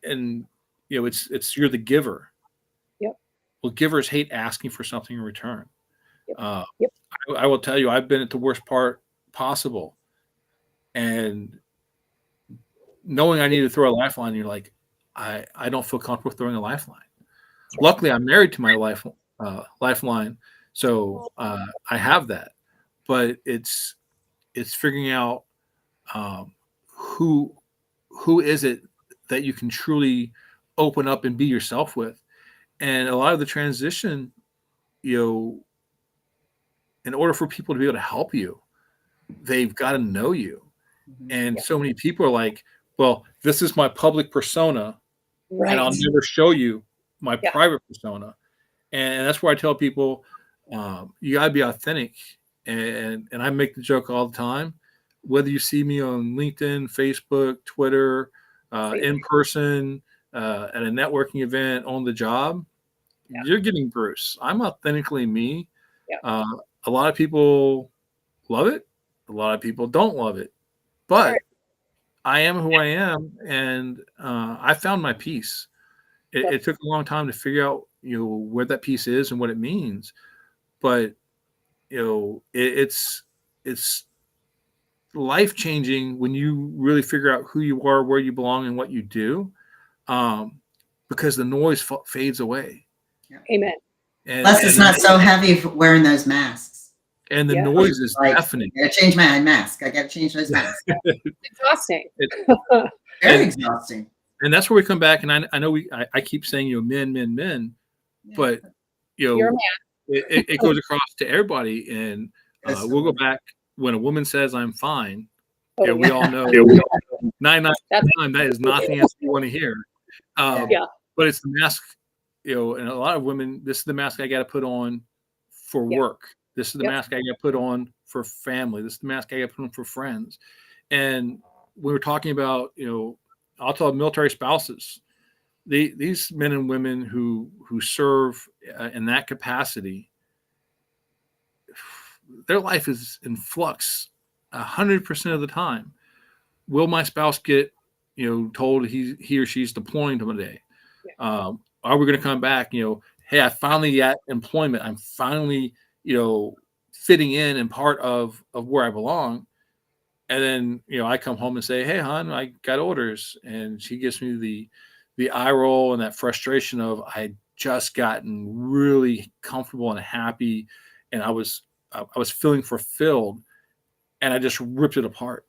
you know, it's you're the giver. Yep. Well, givers hate asking for something in return. Yep. Yep. I will tell you, I've been at the worst part possible, and knowing I need to throw a lifeline, you're like, I don't feel comfortable throwing a lifeline. Luckily, I'm married to my lifeline, so I have that. But it's figuring out who is it that you can truly open up and be yourself with. And a lot of the transition, you know, in order for people to be able to help you, they've got to know you. And so many people are like, well, this is my public persona, Right. and I'll never show you my private persona. And that's where I tell people, you got to be authentic. And I make the joke all the time, whether you see me on LinkedIn, Facebook, Twitter, in person, at a networking event, on the job, you're getting Bruce. I'm authentically me. A lot of people love it. A lot of people don't love it. But I am who I am, and I found my peace. It took a long time to figure out, you know, where that piece is and what it means. But, you know, it's life changing when you really figure out who you are, where you belong, and what you do, because the noise fades away. Amen. Plus, it's not so heavy wearing those masks. And the noise is deafening. I got to change my mask. I got to change those masks. It's exhausting. Very exhausting. And that's where we come back. And I know I keep saying, you know, men, but, you know, You're a man. It goes across to everybody. And we'll go back when a woman says I'm fine. You know, we all know 999 that is not the answer you want to hear. But it's the mask, you know, and a lot of women, this is the mask I got to put on for work. This is the mask I got to put on for family. This is the mask I got to put on for friends. And we were talking about, you know, I'll tell military spouses, these men and women who serve in that capacity, their life is in flux 100% of the time. Will my spouse get, you know, told he or she's deploying today? Are we going to come back? You know, hey, I finally got employment. I'm finally, you know, fitting in and part of where I belong. And then, you know, I come home and say, hey, hon, I got orders. And she gives me the eye roll and that frustration of I just gotten really comfortable and happy. And I was feeling fulfilled, and I just ripped it apart.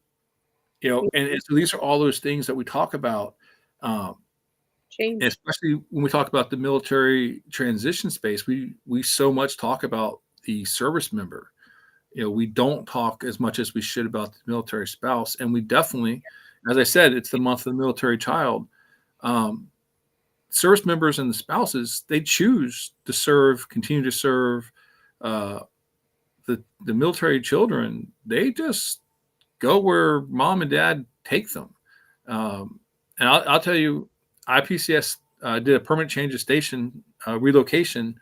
And so these are all those things that we talk about. Um, Change. Especially when we talk about the military transition space, we so much talk about the service member. We don't talk as much as we should about the military spouse, and we definitely, as I said, it's the month of the military child. Um, Service members and the spouses, they choose to serve, continue to serve. Uh, the military children, they just go where mom and dad take them. And I'll tell you, IPCS did a permanent change of station relocation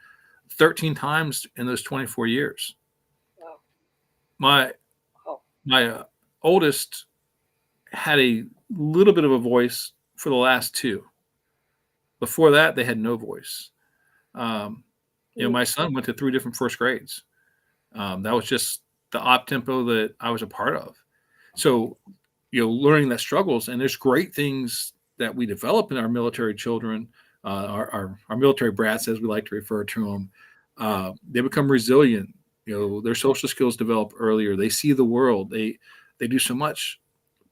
13 times in those 24 years. Wow. My Oh. my oldest had a little bit of a voice for the last two. Before that, they had no voice. My son went to 3 different first grades. That was just the op tempo that I was a part of. So, learning that struggles, and there's great things that we develop in our military children, our military brats, as we like to refer to them. They become resilient. Their social skills develop earlier. They see the world. They do so much,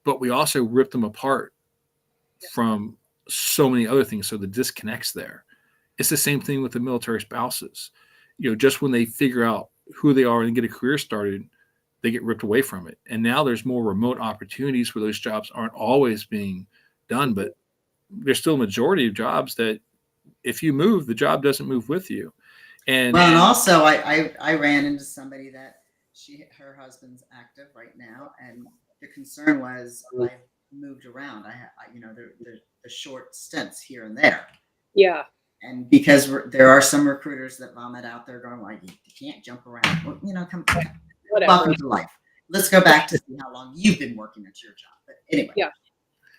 but we also rip them apart from so many other things. So the disconnects there. It's the same thing with the military spouses. Just when they figure out who they are and get a career started, they get ripped away from it. And now there's more remote opportunities where those jobs aren't always being done, but there's still a majority of jobs that if you move, the job doesn't move with you. And also I ran into somebody that her husband's active right now, and the concern was I moved around. There's short stints here and there. Yeah. And because there are some recruiters that vomit out there going, like, you can't jump around. Well, come welcome to life. Let's go back to see how long you've been working at your job. But anyway. Yeah.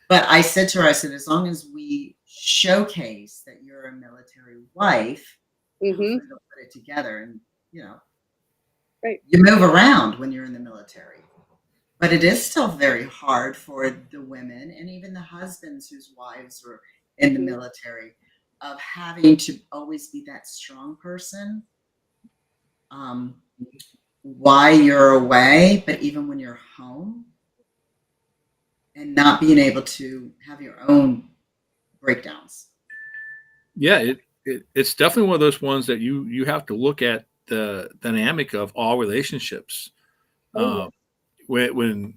But I said to her, as long as we showcase that you're a military wife, they'll put it together. And, right. You move around when you're in the military. But it is still very hard for the women and even the husbands whose wives are in the military, of having to always be that strong person while you're away, but even when you're home, and not being able to have your own breakdowns. Yeah, it's definitely one of those ones that you have to look at the dynamic of all relationships. When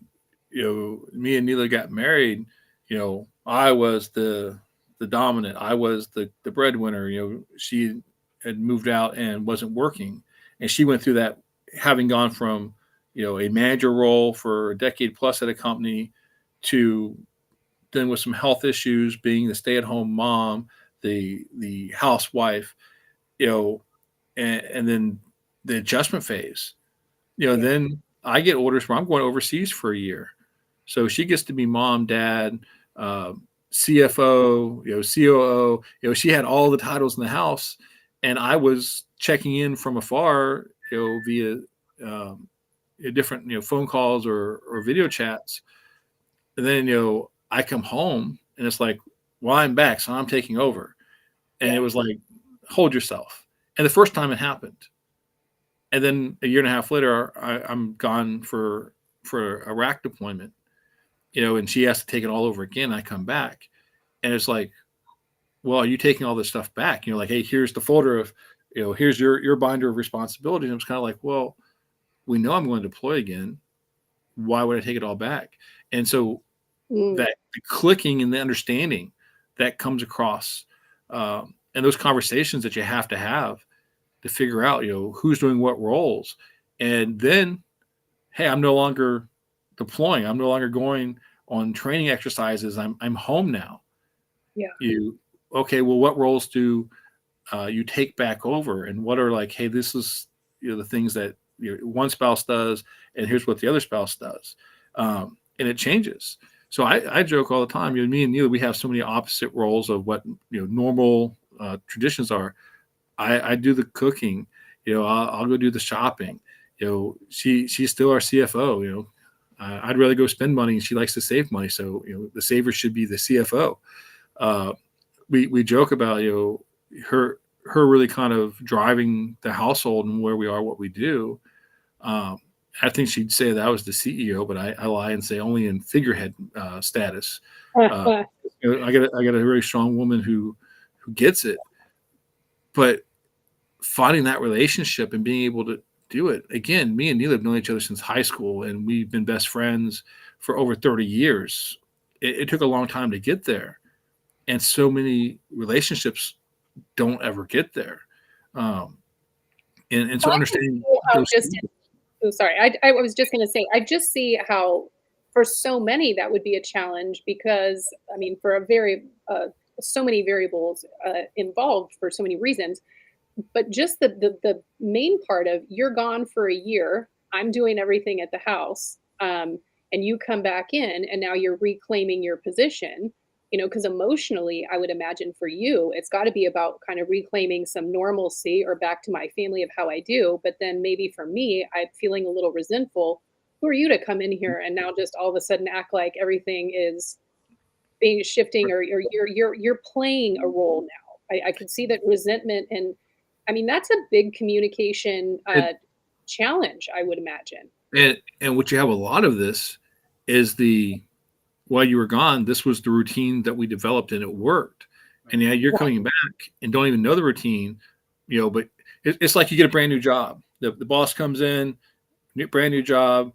me and Neela got married, I was the dominant. I was the breadwinner. She had moved out and wasn't working, and she went through that, having gone from a manager role for a decade plus at a company to then with some health issues, being the stay-at-home mom, the housewife, and then the adjustment phase. Then I get orders where I'm going overseas for a year. So she gets to be mom, dad, CFO, COO. She had all the titles in the house, and I was checking in from afar, via different phone calls or video chats. And then I come home and it's like, well, I'm back, so I'm taking over. And it was like, hold yourself. And the first time it happened. And then a year and a half later, I'm gone for Iraq deployment, and she has to take it all over again. I come back and it's like, well, are you taking all this stuff back? Like, hey, here's the folder of, here's your binder of responsibility. And it was kind of like, well, we know I'm going to deploy again. Why would I take it all back? And so that the clicking and the understanding that comes across, and those conversations that you have to figure out, who's doing what roles. And then, hey, I'm no longer deploying. I'm no longer going on training exercises. I'm home now. Yeah. Okay, well, what roles do you take back over? And what are like, hey, this is, the things that one spouse does, and here's what the other spouse does. And it changes. So I joke all the time, me and Neela, we have so many opposite roles of what, normal traditions are. I do the cooking, I'll go do the shopping. She's still our CFO. I'd rather go spend money, and she likes to save money. So the saver should be the CFO. We joke about her really kind of driving the household and where we are, what we do. I think she'd say that I was the CEO, but I lie and say only in figurehead status. I got a very strong woman who gets it, but finding that relationship and being able to do it again. Me and Neil have known each other since high school, and we've been best friends for over 30 years. It took a long time to get there, and so many relationships don't ever get there. And so Well, I can understanding see how those. just oh, sorry. I was just gonna say, I just see how for so many that would be a challenge because, I mean, for a very, so many variables, involved for so many reasons. But just the main part of you're gone for a year, I'm doing everything at the house, and you come back in, and now you're reclaiming your position. Because emotionally, I would imagine for you, it's got to be about kind of reclaiming some normalcy or back to my family of how I do. But then maybe for me, I'm feeling a little resentful. Who are you to come in here and now just all of a sudden act like everything is being shifting, or you're playing a role now? I could see that resentment, and I mean that's a big communication And, challenge, I would imagine. and what you have a lot of this is the while you were gone, this was the routine that we developed and it worked. And yeah, you're Right. coming back and don't even know the routine, but it's like you get a brand new job. The boss comes in, brand new job,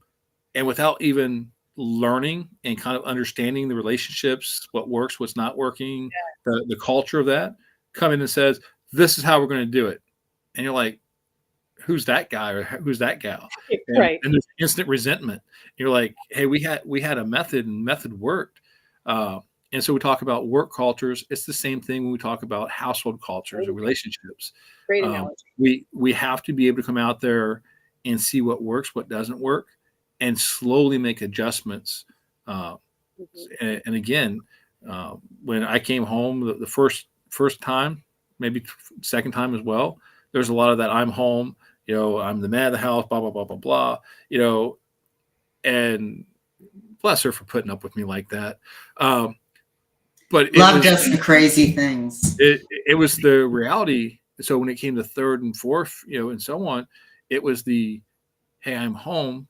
and without even learning and kind of understanding the relationships, what works, what's not working, the culture of that, come in and says, this is how we're going to do it. And you're like, who's that guy or who's that gal? Right. And there's instant resentment. You're like, hey, we had a method and method worked. And so we talk about work cultures. It's the same thing when we talk about household cultures or Great, relationships. great analogy. We have to be able to come out there and see what works, what doesn't work, and slowly make adjustments. Uh, Mhm. and again, when I came home the first time, maybe second time as well, there's a lot of that. I'm home. I'm the man of the house. Blah blah blah blah blah. And bless her for putting up with me like that. Um, but it Love was does some crazy things. it was the reality. So when it came to third and fourth, and so on, it was the hey, I'm home.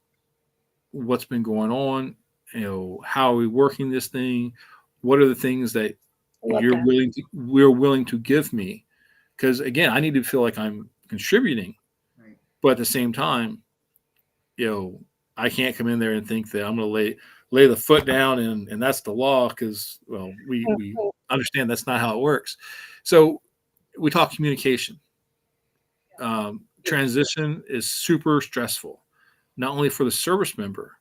What's been going on? How are we working this thing? What are the things that I love that. we're willing to give me? Because again, I need to feel like I'm contributing, Right. but at the same time, I can't come in there and think that I'm going to lay the foot down and that's the law because we Mhm. understand that's not how it works. So we talk communication. Transition is super stressful, not only for the service member,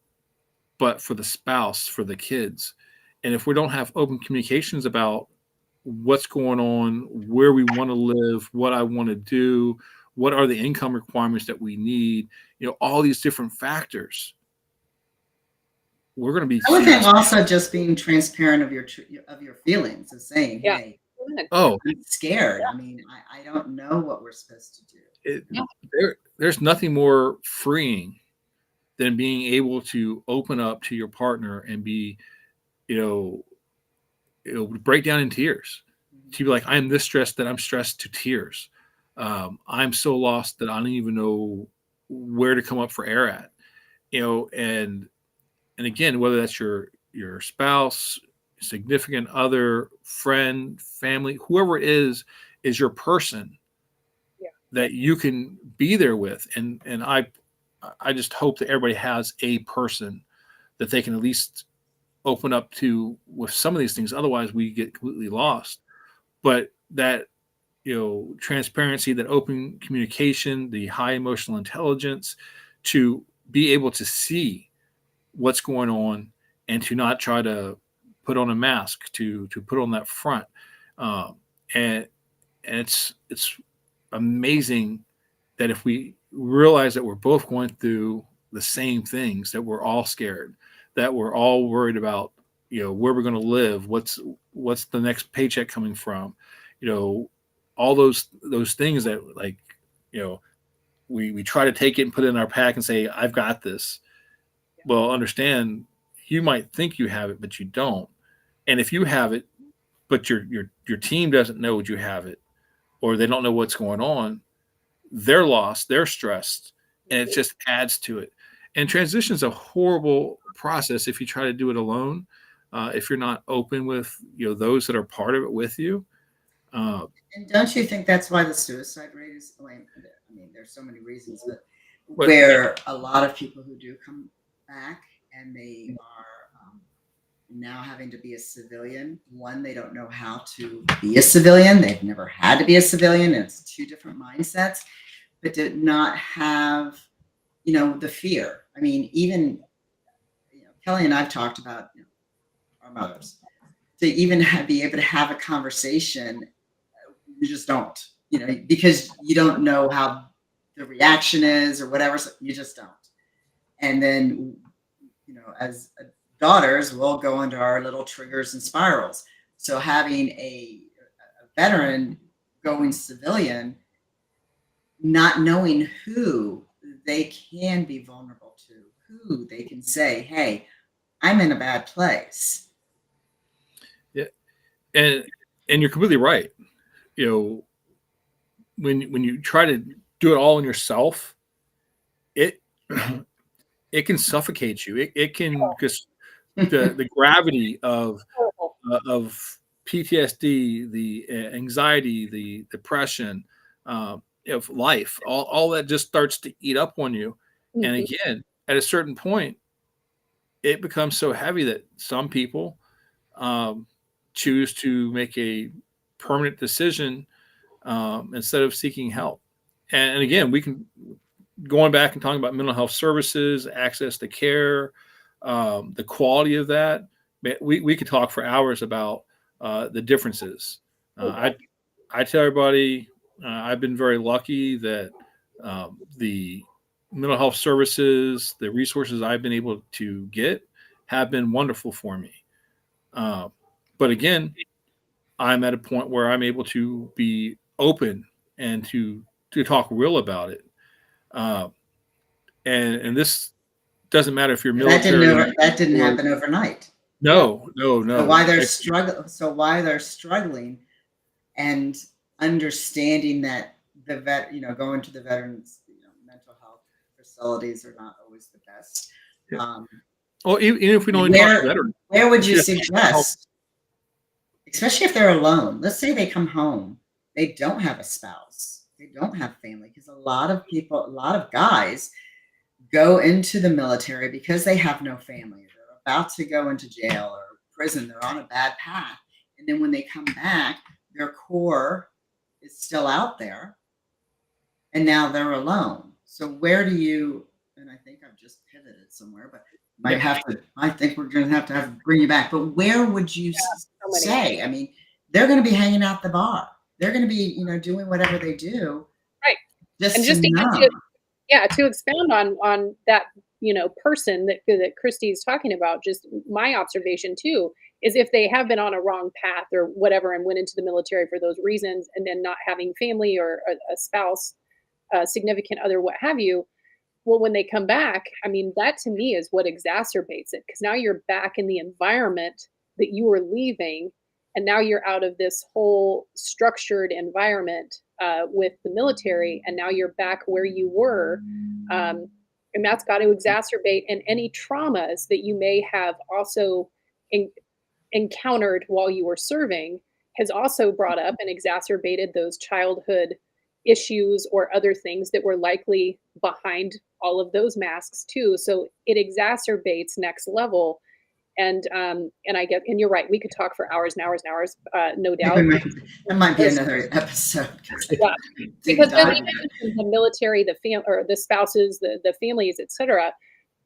but for the spouse, for the kids. And if we don't have open communications about what's going on, where we want to live, what I want to do, what are the income requirements that we need, all these different factors, we're going to be I would think super. also just being transparent of your feelings and saying, Yeah. "Hey, Good. Oh, I'm scared. I mean, I don't know what we're supposed to do." it, Yeah. there's nothing more freeing than being able to open up to your partner and be, you know, break down in tears. Mhm. To be like, I'm this stressed that I'm stressed to tears. I'm so lost that I don't even know where to come up for air at. And again, whether that's your spouse, significant other, friend, family, whoever it is your person Yeah. that you can be there with. And I just hope that everybody has a person that they can at least open up to with some of these things. Otherwise, we get completely lost. But that transparency, that open communication, the high emotional intelligence, to be able to see what's going on and to not try to put on a mask, to put on that front, um, and and it's amazing that if we realize that we're both going through the same things, that we're all scared, that we're all worried about, where we're going to live, what's the next paycheck coming from, you know, all those things that like, you know, we try to take it and put it in our pack and say, I've got this. Well, understand you might think you have it, but you don't. And if you have it, but your team doesn't know you have it, or they don't know what's going on, they're lost, they're stressed, and it Mhm. just adds to it. And transition is a horrible process if you try to do it alone. If you're not open with those that are part of it with you. And don't you think that's why the suicide rate is? I mean, there's so many reasons, but But where a lot of people who do come back and they are now having to be a civilian. One, they don't know how to be a civilian. They've never had to be a civilian. It's two different mindsets, but did not have, the fear. I mean, even, Kelly and I've talked about our mothers. To even be able to have a conversation, you just don't, because you don't know how the reaction is or whatever. So you just don't. And then, as daughters, we'll go into our little triggers and spirals. So having a veteran going civilian, not knowing who they can be vulnerable to, who they can say, hey, I'm in a bad place. Yeah. And you're completely right. When you try to do it all in yourself, it can suffocate you. It can just the gravity of PTSD, the anxiety, the depression of life, all that just starts to eat up on you. Mhm. And again, at a certain point, it becomes so heavy that some people choose to make a permanent decision instead of seeking help. And again, we can going back and talking about mental health services, access to care, the quality of that. We could talk for hours about the differences. I tell everybody I've been very lucky that the mental health services, the resources I've been able to get have been wonderful for me. But again, I'm at a point where I'm able to be open and to talk real about it. And this doesn't matter if you're military. That didn't happen overnight. No. So why they're struggling and understanding that going to the veterans, mental health facilities are not always the best. Yeah. Well, even if we don't talk to veterans, where would you suggest, especially if they're alone? Let's say they come home, they don't have a spouse, they don't have family, because a lot of guys go into the military because they have no family. They're about to go into jail or prison. They're on a bad path. And then when they come back, their core is still out there. And now they're alone. So where do you, and I think I've just pivoted somewhere, but I think we're going to have to bring you back. But where would you say? I mean, they're going to be hanging out the bar. They're going to be, doing whatever they do. Right. Just and just to know. to expound on that, person that Christy's talking about, just my observation too, is if they have been on a wrong path or whatever and went into the military for those reasons, and then not having family or a spouse, a significant other, what have you, well, when they come back, I mean, that to me is what exacerbates it, because now you're back in the environment that you were leaving, and now you're out of this whole structured environment with the military, and now you're back where you were. And that's got to exacerbate, and any traumas that you may have also encountered while you were serving has also brought up and exacerbated those childhood issues or other things that were likely behind all of those masks too. So it exacerbates next level. And I get, and you're right, we could talk for hours and hours and hours, no doubt. That might be another episode. Yeah, because then you mentioned the military, the spouses, the families, etc.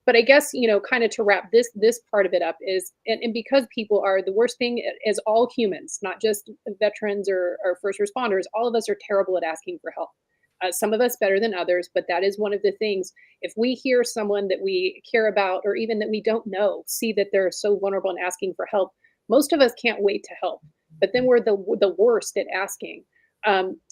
But I guess, kind of to wrap this part of it up is, and because people are, the worst thing is, all humans, not just veterans or first responders, all of us are terrible at asking for help. Some of us better than others, but that is one of the things. If we hear someone that we care about, or even that we don't know, see that they're so vulnerable and asking for help, most of us can't wait to help. But then we're the worst at asking.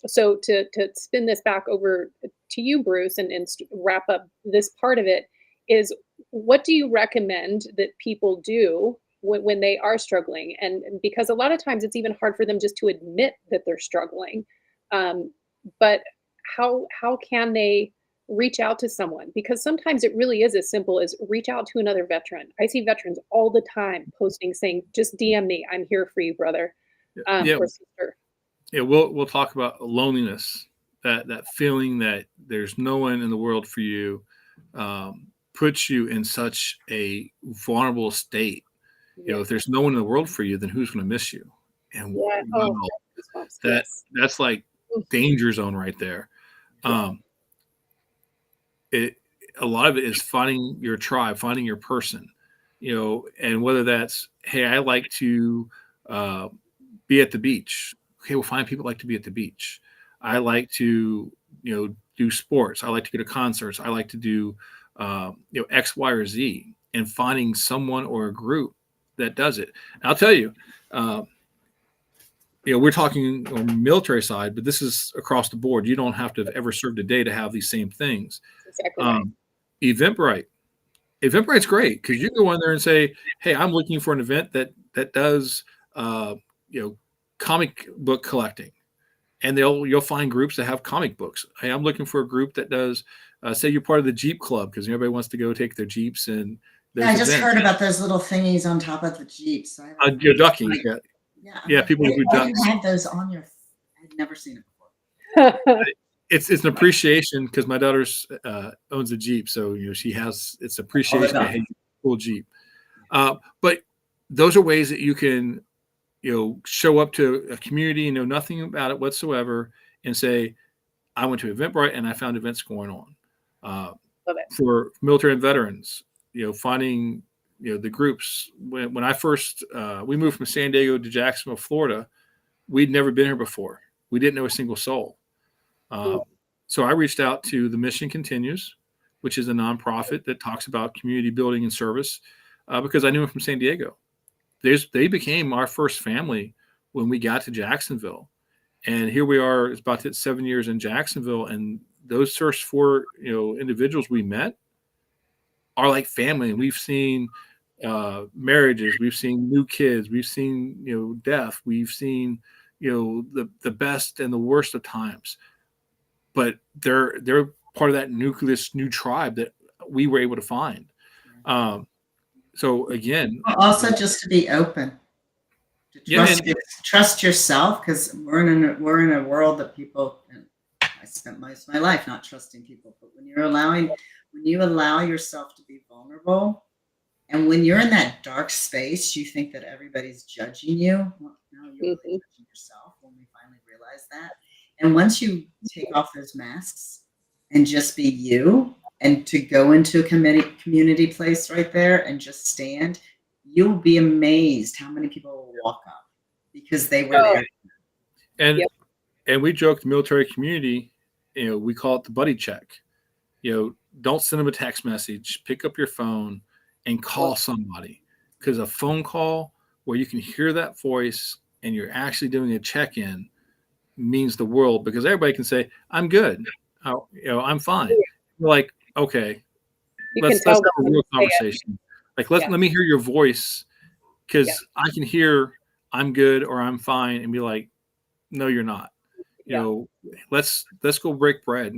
So to spin this back over to you, Bruce, and wrap up this part of it, is what do you recommend that people do when they are struggling? And because a lot of times it's even hard for them just to admit that they're struggling. But how can they reach out to someone, because sometimes it really is as simple as reach out to another veteran. I see veterans all the time posting saying, "Just DM me. I'm here for you, brother, Yeah, or sister." yeah. We'll talk about loneliness, that feeling that there's no one in the world for you, puts you in such a vulnerable state. Yeah. If there's no one in the world for you, then who's going to miss you? And Yeah. Oh, wow, goosebumps. that Yes. that's like Mm, danger zone right there. yeah. Um, it A lot of it is finding your tribe, finding your person, and whether that's, hey, I like to uh, be at the beach. Okay, we'll find people that like to be at the beach. I like to, do sports. I like to go to concerts. I like to do, X, Y, or Z, and finding someone or a group that does it. And I'll tell you, uh, we're talking on the military side, but this is across the board. You don't have to have ever served a day to have these same things. That's exactly right. Um, Eventbrite. Eventbrite's great because you go in there and say, "Hey, I'm looking for an event that does, uh, you know, comic book collecting," and you'll find groups that have comic books. Hey, I'm looking for a group that does. Say you're part of the Jeep Club because everybody wants to go take their Jeeps, and Yeah, I there's just events. heard about those little thingies on top of the Jeeps. You're ducking. Like, Yeah, yeah, I'm yeah. like, People who why do ducks. you have those on your? I've never seen it before. It's an appreciation because my daughter's owns a Jeep, so she has it's appreciation. Hey, cool Jeep. But those are ways that you can show up to a community and know nothing about it whatsoever, and say, I went to Eventbrite and I found events going on. Love it. For military and veterans, finding the groups. When I first we moved from San Diego to Jacksonville, Florida, we'd never been here before. We didn't know a single soul. Mm. So I reached out to The Mission Continues, which is a nonprofit that talks about community building and service, because I knew them from San Diego. They became our first family when we got to Jacksonville. And here we are, it's about 7 years in Jacksonville. And those first four individuals we met are like family. And we've seen marriages, we've seen new kids, we've seen death, we've seen the best and the worst of times. But they're part of that nucleus, new tribe that we were able to find. So again, Also, just to be open, to trust yourself, because we're in a world that people. I spent most of my life not trusting people, but when you allow yourself to be vulnerable, and when you're in that dark space, you think that everybody's judging you. Well, no, you're really judging yourself. When we finally realize that. And once you take off those masks and just be you, and to go into a community place right there and just stand, you'll be amazed how many people will walk up because they were there. And we joke the military community, we call it the buddy check. Don't send them a text message, pick up your phone and call somebody, because a phone call where you can hear that voice and you're actually doing a check-in means the world, because everybody can say, I'm good. I'm fine. You're like, okay, let's have a real conversation. Like, let me hear your voice, because I can hear I'm good or I'm fine and be like, no, you're not. Let's go break bread.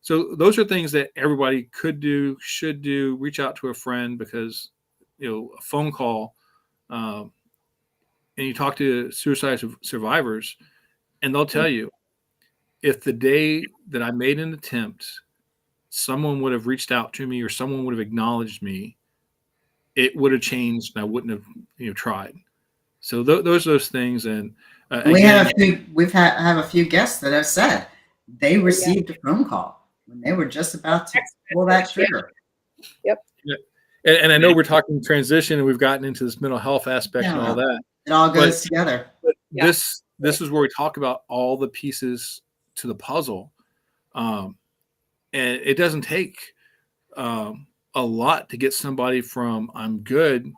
So those are things that everybody could do, should do. Reach out to a friend, because a phone call, and you talk to suicide survivors, and they'll tell you, if the day that I made an attempt, someone would have reached out to me or someone would have acknowledged me, it would have changed and I wouldn't have tried. So those things. And we have a few guests that have said they received a phone call when they were just about to pull that trigger. Yep. And I know we're talking transition and we've gotten into this mental health aspect and all that. It all goes together. But this is where we talk about all the pieces to the puzzle. And it doesn't take a lot to get somebody from I'm good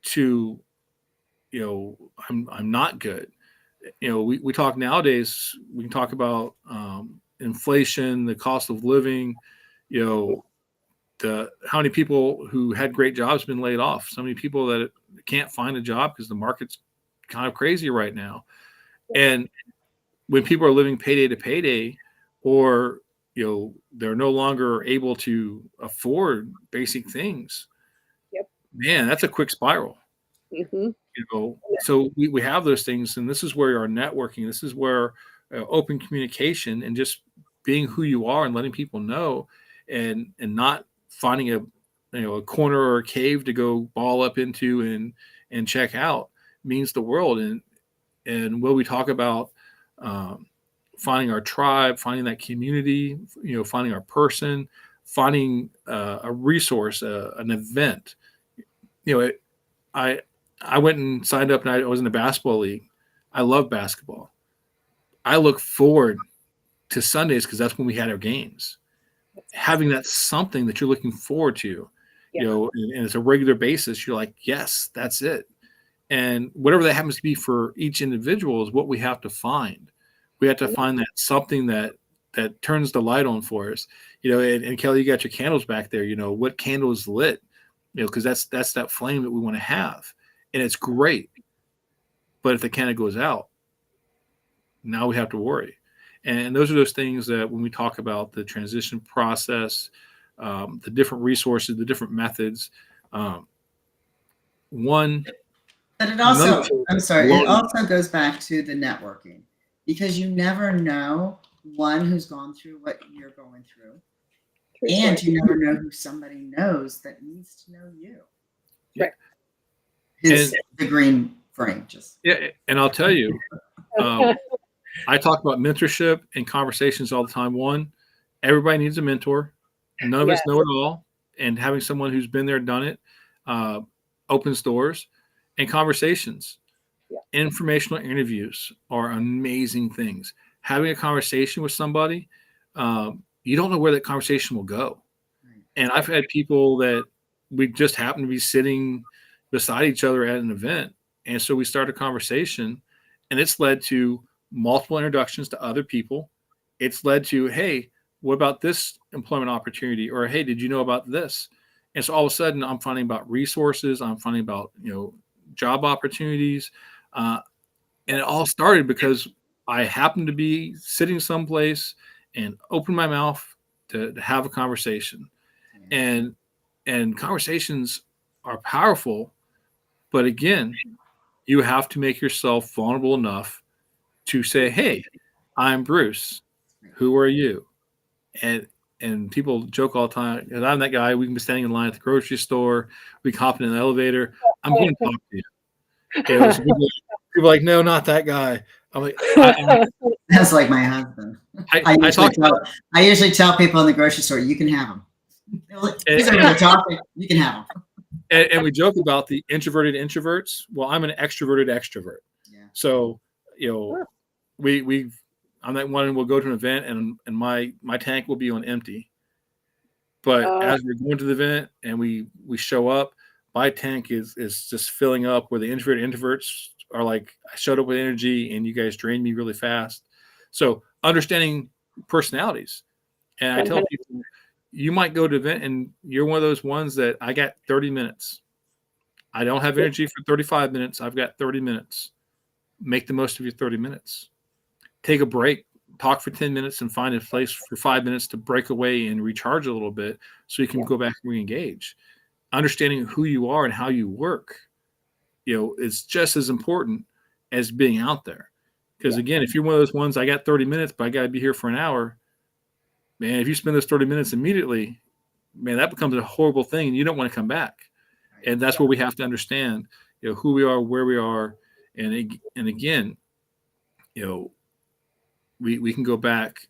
to I'm not good. We talk nowadays, we can talk about inflation, the cost of living, how many people who had great jobs been laid off, so many people that can't find a job because the market's kind of crazy right now. And when people are living payday to payday, or they're no longer able to afford basic things. Yep. Man, that's a quick spiral. Mhm. So we have those things, and this is where our networking, this is where open communication and just being who you are and letting people know, and not finding a corner or a cave to go ball up into and check out means the world. And will we talk about finding our tribe, finding that community, finding our person, finding a resource, an event. I I went and signed up, and I was in a basketball league. I love basketball. I look forward to Sundays because that's when we had our games. Having that something that you're looking forward to, Yeah. and it's a regular basis, you're like, yes, that's it. And whatever that happens to be for each individual is what we have to find. We have to find that something that turns the light on for us. And Kelly, you got your candles back there. What candle is lit? Because that's that flame that we want to have, and it's great. But if the candle goes out, now we have to worry. And those are those things that when we talk about the transition process, the different resources, the different methods, one, But it none of also, it I'm sorry, it alone. also goes back to the networking, because you never know one who's gone through what you're going through, True and story. you never know who somebody knows that needs to know you. Right. The green frame just. Yeah, and I'll tell you, I talk about mentorship and conversations all the time. One, everybody needs a mentor. None of us Yes. know it all, and having someone who's been there, done it, opens doors. And conversations, informational interviews are amazing things. Having a conversation with somebody, you don't know where that conversation will go. And I've had people that we just happen to be sitting beside each other at an event, and so we start a conversation, and it's led to multiple introductions to other people. It's led to, hey, what about this employment opportunity? Or, hey, did you know about this? And so all of a sudden I'm finding about resources. I'm finding about, job opportunities. And it all started because I happened to be sitting someplace and opened my mouth to have a conversation. And conversations are powerful. But again, you have to make yourself vulnerable enough to say, hey, I'm Bruce. Who are you? And people joke all the time, and I'm that guy. We can be standing in line at the grocery store. We can hop in an elevator. I'm going to talk to you. So people are like, no, not that guy. I'm like, That's like my husband. I usually tell people in the grocery store, you can have them. He's over there talking. You can have them. And we joke about the introverted introverts. Well, I'm an extroverted extrovert. Yeah. So, I'm that one. We'll go to an event, and my tank will be on empty. But as we're going to the event and we show up, my tank is just filling up. Where the introverts are like, I showed up with energy, and you guys drained me really fast. So understanding personalities, and I tell people, you might go to an event and you're one of those ones that I got 30 minutes. I don't have energy for 35 minutes. I've got 30 minutes. Make the most of your 30 minutes. Take a break, talk for 10 minutes, and find a place for 5 minutes to break away and recharge a little bit so you can go back and re-engage. Understanding who you are and how you work, is just as important as being out there. Because again, if you're one of those ones, I got 30 minutes, but I got to be here for an hour, man, if you spend those 30 minutes immediately, man, that becomes a horrible thing, and you don't want to come back. And that's where we have to understand, who we are, where we are. And again, we can go back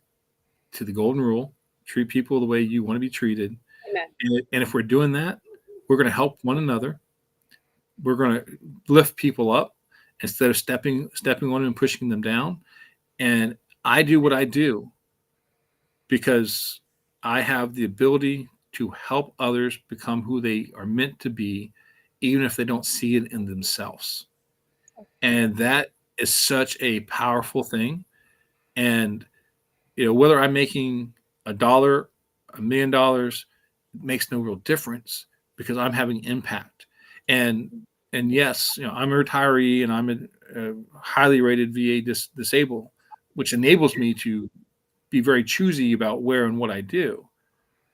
to the golden rule: treat people the way you want to be treated. And if we're doing that, we're going to help one another. We're going to lift people up instead of stepping on them and pushing them down. And I do what I do because I have the ability to help others become who they are meant to be, even if they don't see it in themselves. And that is such a powerful thing. And whether I'm making $1, $1 million, makes no real difference because I'm having impact. And yes, I'm a retiree, and I'm a highly rated VA disabled, which enables me to be very choosy about where and what I do.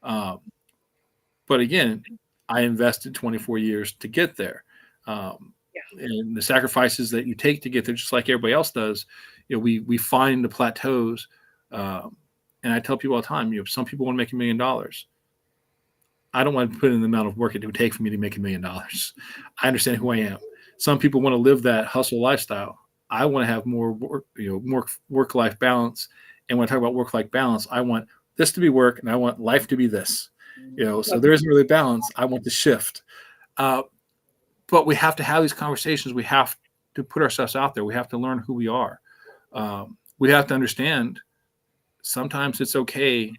But again, I invested 24 years to get there. And the sacrifices that you take to get there, just like everybody else does, we find the plateaus. And I tell people all the time, some people want to make $1 million. I don't want to put in the amount of work it would take for me to make $1 million. I understand who I am. Some people want to live that hustle lifestyle. I want to have more work, more work-life balance. And when I talk about work-life balance, I want this to be work and I want life to be this. So there isn't really balance. I want the shift. But we have to have these conversations. We have to put ourselves out there. We have to learn who we are. We have to understand sometimes it's okay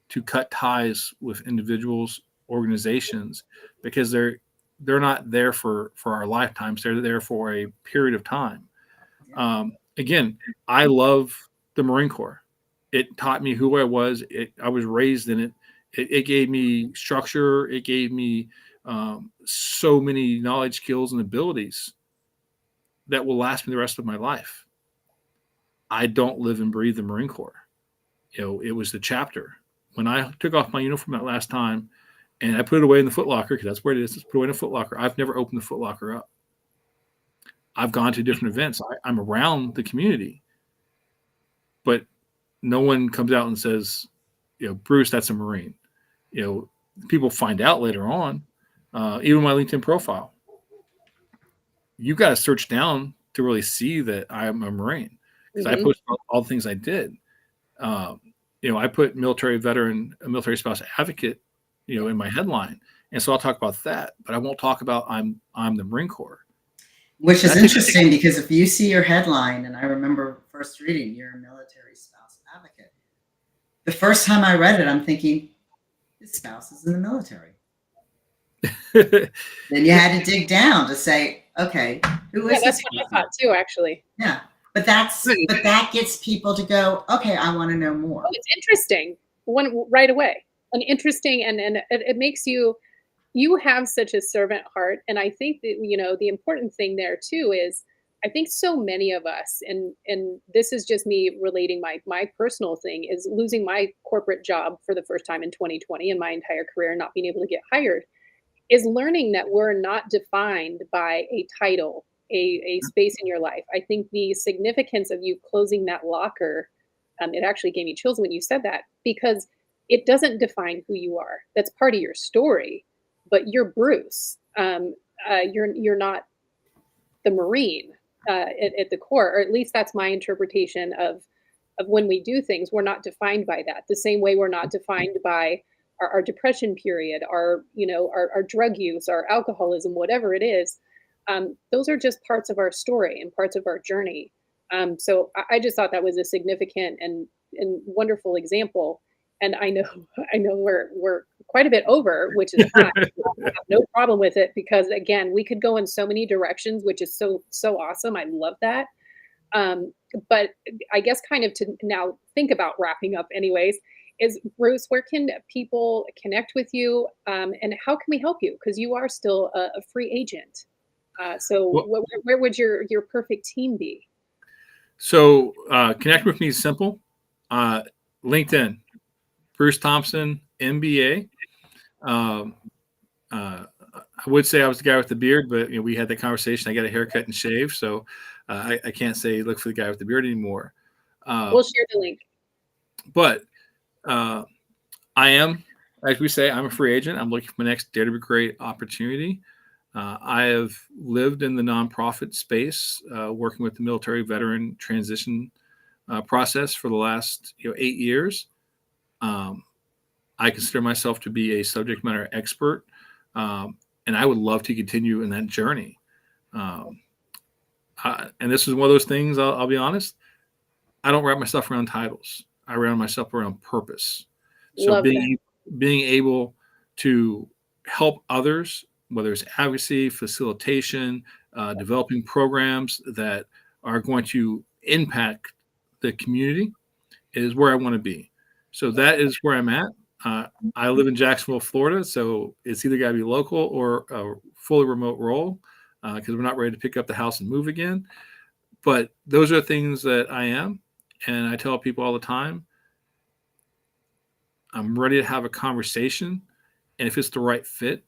to cut ties with individuals, organizations, because they're not there for our lifetimes. They're there for a period of time. Again, I love the Marine Corps. It taught me who I was. I was raised in it. It gave me structure. It gave me so many knowledge, skills, and abilities that will last me the rest of my life. I don't live and breathe the Marine Corps. It was the chapter. When I took off my uniform that last time and I put it away in the footlocker, because that's where it is, it's put away in a footlocker, I've never opened the footlocker up. I've gone to different events. I'm around the community, but no one comes out and says, Bruce, that's a Marine. People find out later on, even my LinkedIn profile. You got to search down to really see that I'm a Marine, because I post all the things I did. I put military veteran, a military spouse advocate, in my headline. And so I'll talk about that, but I won't talk about I'm the Marine Corps. Which is interesting, because if you see your headline, and I remember first reading, you're a military spouse advocate. The first time I read it, I'm thinking, his spouse is in the military. Then you had to dig down to say, okay, who is that's what I thought too, actually. Yeah. But that gets people to go, okay, I want to know more. Oh, it's interesting. Right away. And interesting, and it makes you have such a servant heart. And I think that, the important thing there too is, I think so many of us, and this is just me relating my personal thing, is losing my corporate job for the first time in 2020 in my entire career, not being able to get hired, is learning that we're not defined by a title, a space in your life. I think the significance of you closing that locker, it actually gave me chills when you said that, because it doesn't define who you are. That's part of your story, but you're Bruce. You're not the Marine at the core, or at least that's my interpretation of when we do things. We're not defined by that. The same way we're not defined by our depression period, our drug use, our alcoholism, whatever it is. Those are just parts of our story and parts of our journey. So I just thought that was a significant and wonderful example. And I know we're quite a bit over, which is fine. I have no problem with it, because again, we could go in so many directions, which is so awesome. I love that. But I guess kind of to now think about wrapping up anyways, is Bruce, where can people connect with you, and how can we help you? Because you are still a free agent. So where would your perfect team be? So connect with me is simple. LinkedIn, Bruce Thompson, MBA. I would say I was the guy with the beard, but we had that conversation. I got a haircut and shave, so I can't say look for the guy with the beard anymore. We'll share the link. But I am, as we say, I'm a free agent. I'm looking for my next dare to be great opportunity. I have lived in the nonprofit space, working with the military veteran transition process for the last 8 years. I consider myself to be a subject matter expert, and I would love to continue in that journey. And this is one of those things, I'll be honest, I don't wrap myself around titles. I wrap myself around purpose. So being able to help others, whether it's advocacy, facilitation, developing programs that are going to impact the community, is where I want to be. So that is where I'm at. I live in Jacksonville, Florida, so it's either got to be local or a fully remote role, because we're not ready to pick up the house and move again. But those are things that I am. And I tell people all the time, I'm ready to have a conversation. And if it's the right fit,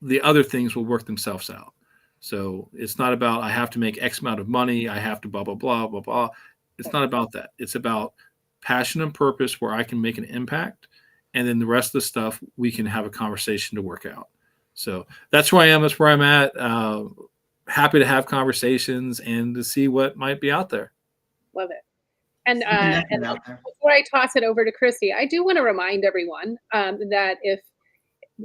the other things will work themselves out. So it's not about I have to make X amount of money, I have to blah, blah, blah, blah, blah. It's not about that. It's about passion and purpose where I can make an impact. And then the rest of the stuff, we can have a conversation to work out. So that's where I am. That's where I'm at. Happy to have conversations and to see what might be out there. Love it. And Out there. before I toss it over to Christy, I do want to remind everyone that if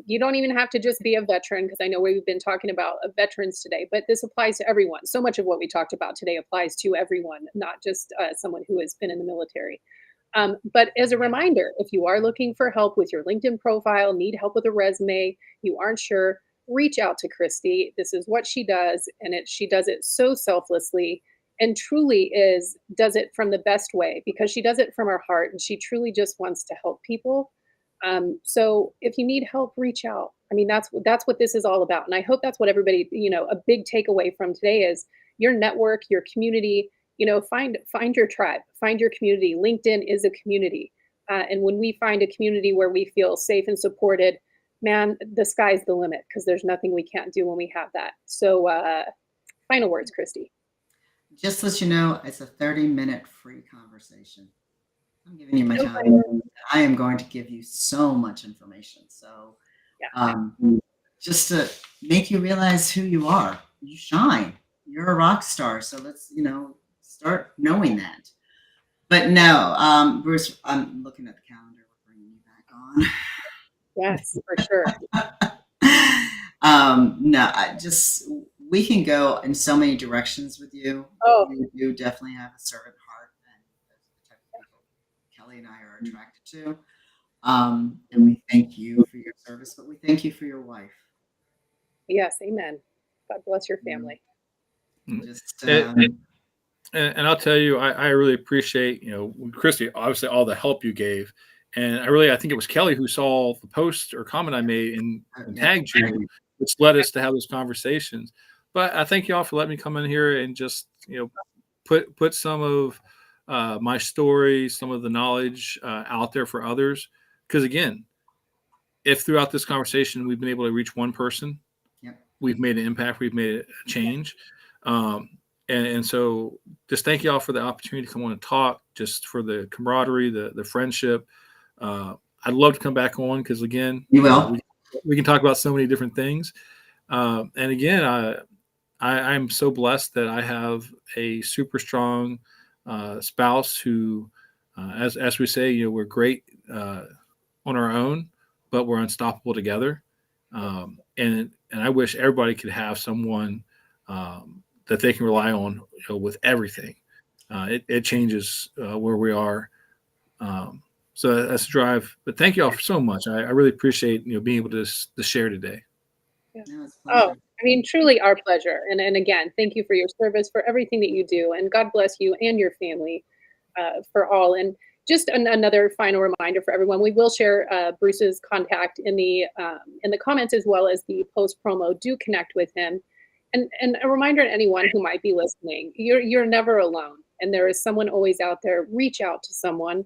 you don't even have to just be a veteran, because I know we've been talking about veterans today, but this applies to everyone. So much of what we talked about today applies to everyone, not just someone who has been in the military. But as a reminder, if you are looking for help with your LinkedIn profile, need help with a resume, you aren't sure, reach out to Christy. This is what she does, and she does it so selflessly and truly does it from the best way, because she does it from her heart and she truly just wants to help people. So if you need help, reach out. I mean, that's what this is all about. And I hope that's what everybody, a big takeaway from today is your network, your community, find your tribe, find your community. LinkedIn is a community. And when we find a community where we feel safe and supported, man, the sky's the limit, because there's nothing we can't do when we have that. So final words, Christy. Just to let you know, it's a 30-minute free conversation. I'm giving you my time. I am going to give you so much information. So just to make you realize who you are, you shine. You're a rock star. So let's, start knowing that. But no, Bruce, I'm looking at the calendar. We're bringing you back on. Yes, for sure. We can go in so many directions with you. Oh, you definitely have a servant heart, and that's the type of people Kelly and I are attracted to. And we thank you for your service, but we thank you for your wife. Yes, amen. God bless your family. Just, and I'll tell you, I really appreciate, Christy, obviously all the help you gave. And I think it was Kelly who saw the post or comment I made and tagged you, which led us to have those conversations. But I thank you all for letting me come in here and just, put some of my story, some of the knowledge out there for others. Because again, if throughout this conversation we've been able to reach one person, we've made an impact, we've made a change. And so just thank you all for the opportunity to come on and talk, just for the camaraderie, the friendship. I'd love to come back on because, again, you will. We can talk about so many different things. And again, I'm so blessed that I have a super strong spouse who, as we say, we're great on our own, but we're unstoppable together. And I wish everybody could have someone that they can rely on, with everything. It changes where we are. So that's a drive. But thank you all so much. I really appreciate being able to share today. Yeah. Oh, I mean, truly our pleasure. And again, thank you for your service, for everything that you do, and God bless you and your family for all. And just another final reminder for everyone: we will share Bruce's contact in the comments, as well as the post promo. Do connect with him. And a reminder to anyone who might be listening: you're never alone, and there is someone always out there. Reach out to someone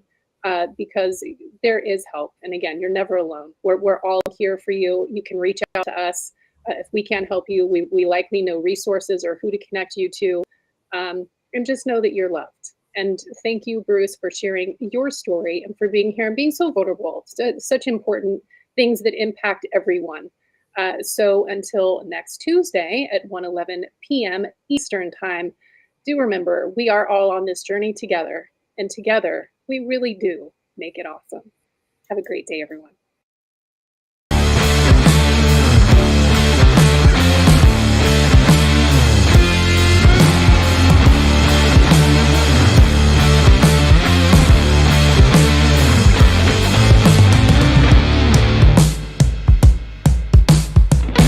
because there is help. And again, you're never alone. We're all here for you. You can reach out to us. If we can't help you, we likely know resources or who to connect you to. And just know that you're loved. And thank you, Bruce, for sharing your story and for being here and being so vulnerable. Such important things that impact everyone. So until next Tuesday at 1:11 p.m. Eastern Time, do remember, we are all on this journey together. And together, we really do make it awesome. Have a great day, everyone.